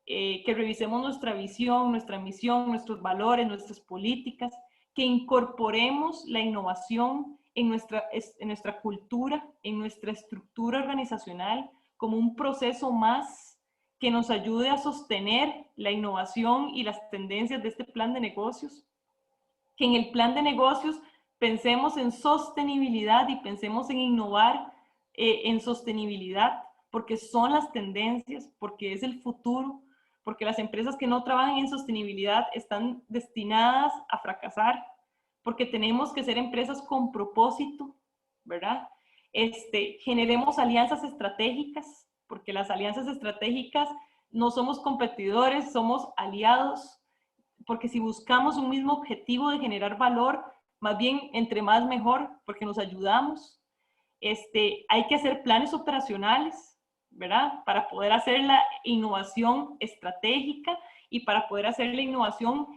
que revisemos nuestra visión, nuestra misión, nuestros valores, nuestras políticas, que incorporemos la innovación en nuestra cultura, en nuestra estructura organizacional, como un proceso más que nos ayude a sostener la innovación y las tendencias de este plan de negocios. Que en el plan de negocios pensemos en sostenibilidad y pensemos en innovar en sostenibilidad, porque son las tendencias, porque es el futuro, porque las empresas que no trabajan en sostenibilidad están destinadas a fracasar, porque tenemos que ser empresas con propósito, ¿verdad? Generemos alianzas estratégicas, porque las alianzas estratégicas no somos competidores, somos aliados, porque si buscamos un mismo objetivo de generar valor, más bien entre más mejor, porque nos ayudamos. Hay que hacer planes operacionales, ¿verdad? Para poder hacer la innovación estratégica y para poder hacer la innovación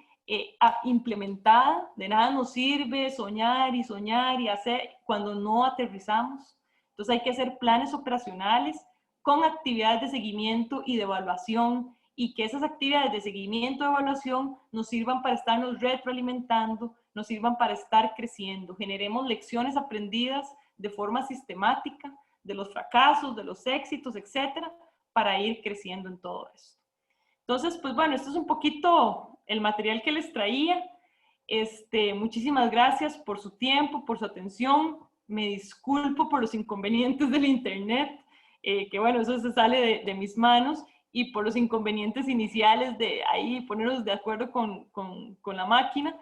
implementada. De nada nos sirve soñar y hacer cuando no aterrizamos. Entonces hay que hacer planes operacionales con actividades de seguimiento y de evaluación, y que esas actividades de seguimiento y evaluación nos sirvan para estarnos retroalimentando, nos sirvan para estar creciendo. Generemos lecciones aprendidas de forma sistemática, de los fracasos, de los éxitos, etcétera, para ir creciendo en todo esto. Entonces, pues bueno, esto es un poquito el material que les traía. Muchísimas gracias por su tiempo, por su atención. Me disculpo por los inconvenientes del internet, que bueno, eso se sale de mis manos, y por los inconvenientes iniciales de ahí ponernos de acuerdo con la máquina.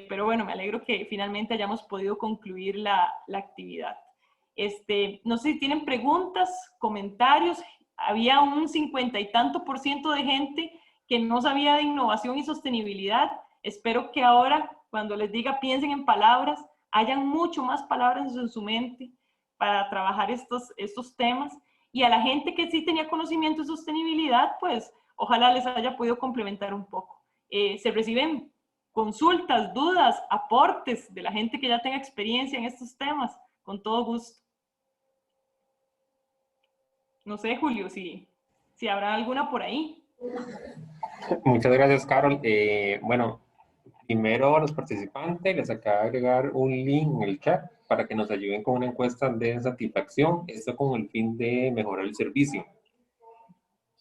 Pero bueno, me alegro que finalmente hayamos podido concluir la actividad. No sé si tienen preguntas, comentarios. Había un 50 y tanto % de gente que no sabía de innovación y sostenibilidad. Espero que ahora, cuando les diga piensen en palabras, hayan mucho más palabras en su mente para trabajar estos temas. Y a la gente que sí tenía conocimiento de sostenibilidad, pues ojalá les haya podido complementar un poco. Se reciben consultas, dudas, aportes de la gente que ya tenga experiencia en estos temas, con todo gusto. No sé, Julio, si habrá alguna por ahí. Muchas gracias, Carol. Bueno, primero a los participantes les acabo de agregar un link en el chat para que nos ayuden con una encuesta de satisfacción, esto con el fin de mejorar el servicio.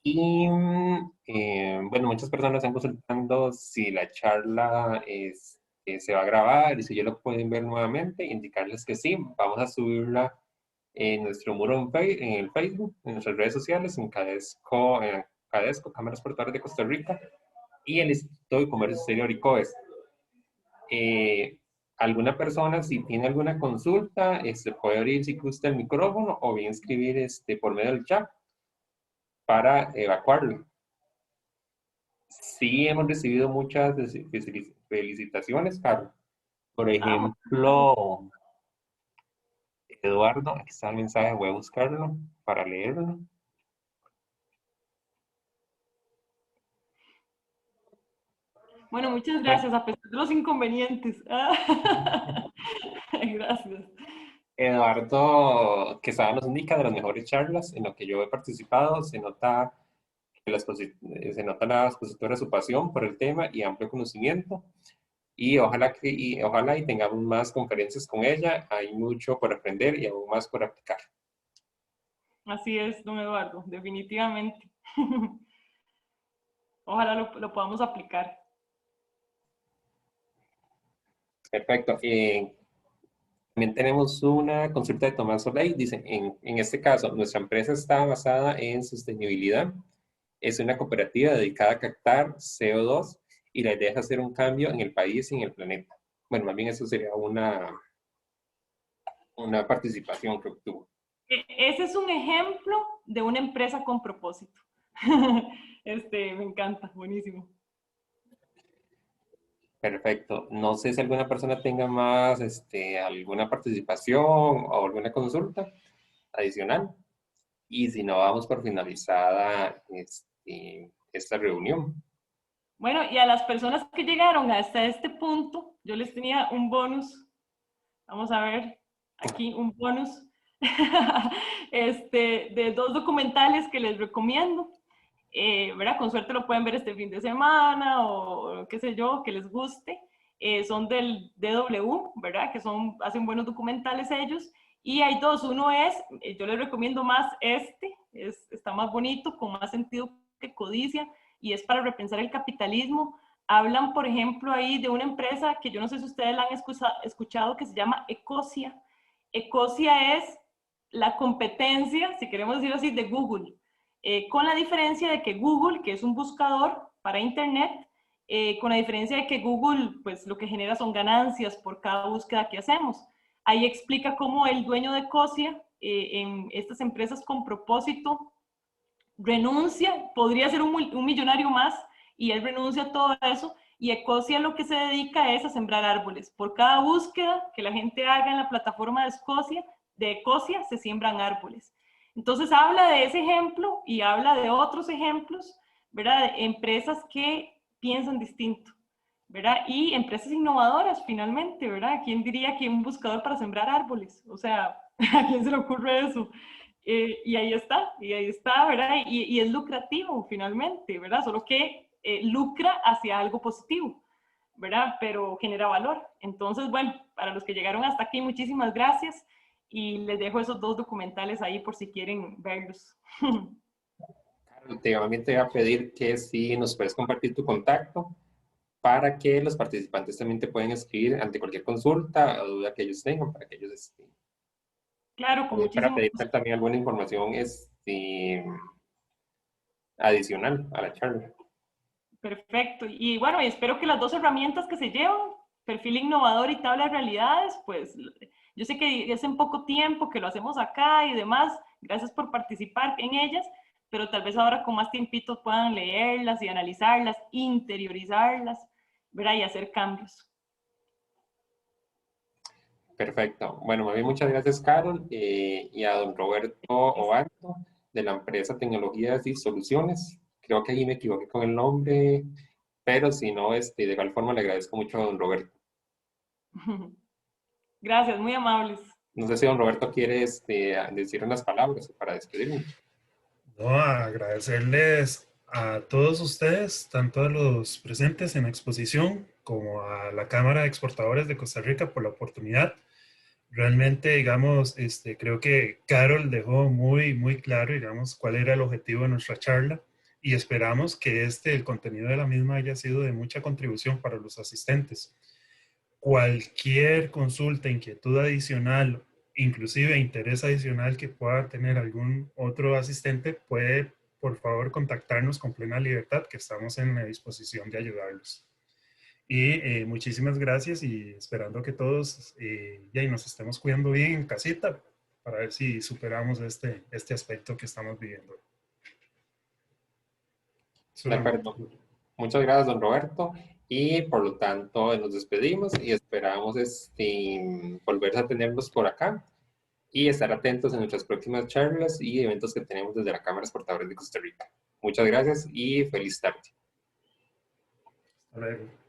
Y bueno, muchas personas están consultando si la charla se va a grabar y si ya lo pueden ver nuevamente, indicarles que sí, vamos a subirla en nuestro muro en el Facebook, en nuestras redes sociales, en Cadesco, Cámaras Portuarias de Costa Rica, y el Instituto de Comercio Exterior ICOES. Alguna persona, si tiene alguna consulta, puede abrir si gusta el micrófono o bien escribir por medio del chat para evacuarlo. Sí, hemos recibido muchas felicitaciones, Carlos. Por ejemplo, Eduardo, aquí está el mensaje, voy a buscarlo para leerlo. Bueno, muchas gracias, a pesar de los inconvenientes. Gracias. Eduardo Quesada nos indica de las mejores charlas en lo que yo he participado. Se nota la expositora su pasión por el tema y amplio conocimiento. Y ojalá y tengamos más conferencias con ella. Hay mucho por aprender y aún más por aplicar. Así es, don Eduardo, definitivamente. Ojalá lo podamos aplicar. Perfecto. También tenemos una consulta de Tomás Soleil. Dice, en este caso, nuestra empresa está basada en sostenibilidad. Es una cooperativa dedicada a captar CO2 y la idea es hacer un cambio en el país y en el planeta. Bueno, más bien eso sería una participación que obtuvo. Ese es un ejemplo de una empresa con propósito. Me encanta, buenísimo. Perfecto. No sé si alguna persona tenga más, alguna participación o alguna consulta adicional. Y si no, vamos por finalizada esta reunión. Bueno, y a las personas que llegaron hasta este punto, yo les tenía un bonus. Vamos a ver, aquí un bonus de 2 documentales que les recomiendo. ¿Verdad? Con suerte lo pueden ver este fin de semana o qué sé yo, que les guste. Son del DW, ¿verdad? Que hacen buenos documentales ellos. Y hay 2. Uno es, yo les recomiendo más está más bonito, con más sentido que codicia, y es para repensar el capitalismo. Hablan, por ejemplo, ahí de una empresa que yo no sé si ustedes la han escuchado, que se llama Ecosia. Ecosia es la competencia, si queremos decirlo así, de Google. con la diferencia de que Google, que es un buscador para Internet, con la diferencia de que Google, pues lo que genera son ganancias por cada búsqueda que hacemos. Ahí explica cómo el dueño de Ecosia, en estas empresas con propósito, renuncia, podría ser un millonario más, y él renuncia a todo eso, y Ecosia lo que se dedica es a sembrar árboles. Por cada búsqueda que la gente haga en la plataforma de Ecosia, se siembran árboles. Entonces habla de ese ejemplo y habla de otros ejemplos, ¿verdad? De empresas que piensan distinto, ¿verdad? Y empresas innovadoras, finalmente, ¿verdad? ¿Quién diría que un buscador para sembrar árboles? O sea, ¿a quién se le ocurre eso? Y ahí está, ¿verdad? Y es lucrativo, finalmente, ¿verdad? Solo que lucra hacia algo positivo, ¿verdad? Pero genera valor. Entonces, bueno, para los que llegaron hasta aquí, muchísimas gracias. Y les dejo esos 2 documentales ahí por si quieren verlos. Últimamente te voy a pedir que si nos puedes compartir tu contacto para que los participantes también te puedan escribir ante cualquier consulta o duda que ellos tengan, para que ellos Claro, con para muchísimo pedirte gusto. también alguna información adicional a la charla. Perfecto. Y bueno, espero que las 2 herramientas que se llevan, perfil innovador y tabla de realidades, pues yo sé que es en poco tiempo que lo hacemos acá y demás. Gracias por participar en ellas, pero tal vez ahora con más tiempito puedan leerlas y analizarlas, interiorizarlas, ¿verdad? Y hacer cambios. Perfecto. Bueno, muy bien, muchas gracias, Carol, y a don Roberto Obarto, de la empresa Tecnologías y Soluciones. Creo que ahí me equivoqué con el nombre, pero si no, de igual forma le agradezco mucho a don Roberto. Gracias, muy amables. No sé si don Roberto quiere decir unas palabras para despedirme. No, agradecerles a todos ustedes, tanto a los presentes en la exposición como a la Cámara de Exportadores de Costa Rica por la oportunidad. Realmente, digamos, creo que Carol dejó muy claro, digamos, cuál era el objetivo de nuestra charla y esperamos que el contenido de la misma haya sido de mucha contribución para los asistentes. Cualquier consulta, inquietud adicional, inclusive interés adicional que pueda tener algún otro asistente, puede, por favor, contactarnos con plena libertad, que estamos en la disposición de ayudarlos. Y muchísimas gracias y esperando que todos ya nos estemos cuidando bien en casita para ver si superamos este aspecto que estamos viviendo. De acuerdo. Muchas gracias, don Roberto. Y por lo tanto, nos despedimos y esperamos volver a tenerlos por acá y estar atentos en nuestras próximas charlas y eventos que tenemos desde la Cámara de Exportadores de Costa Rica. Muchas gracias y feliz tarde. Hasta luego.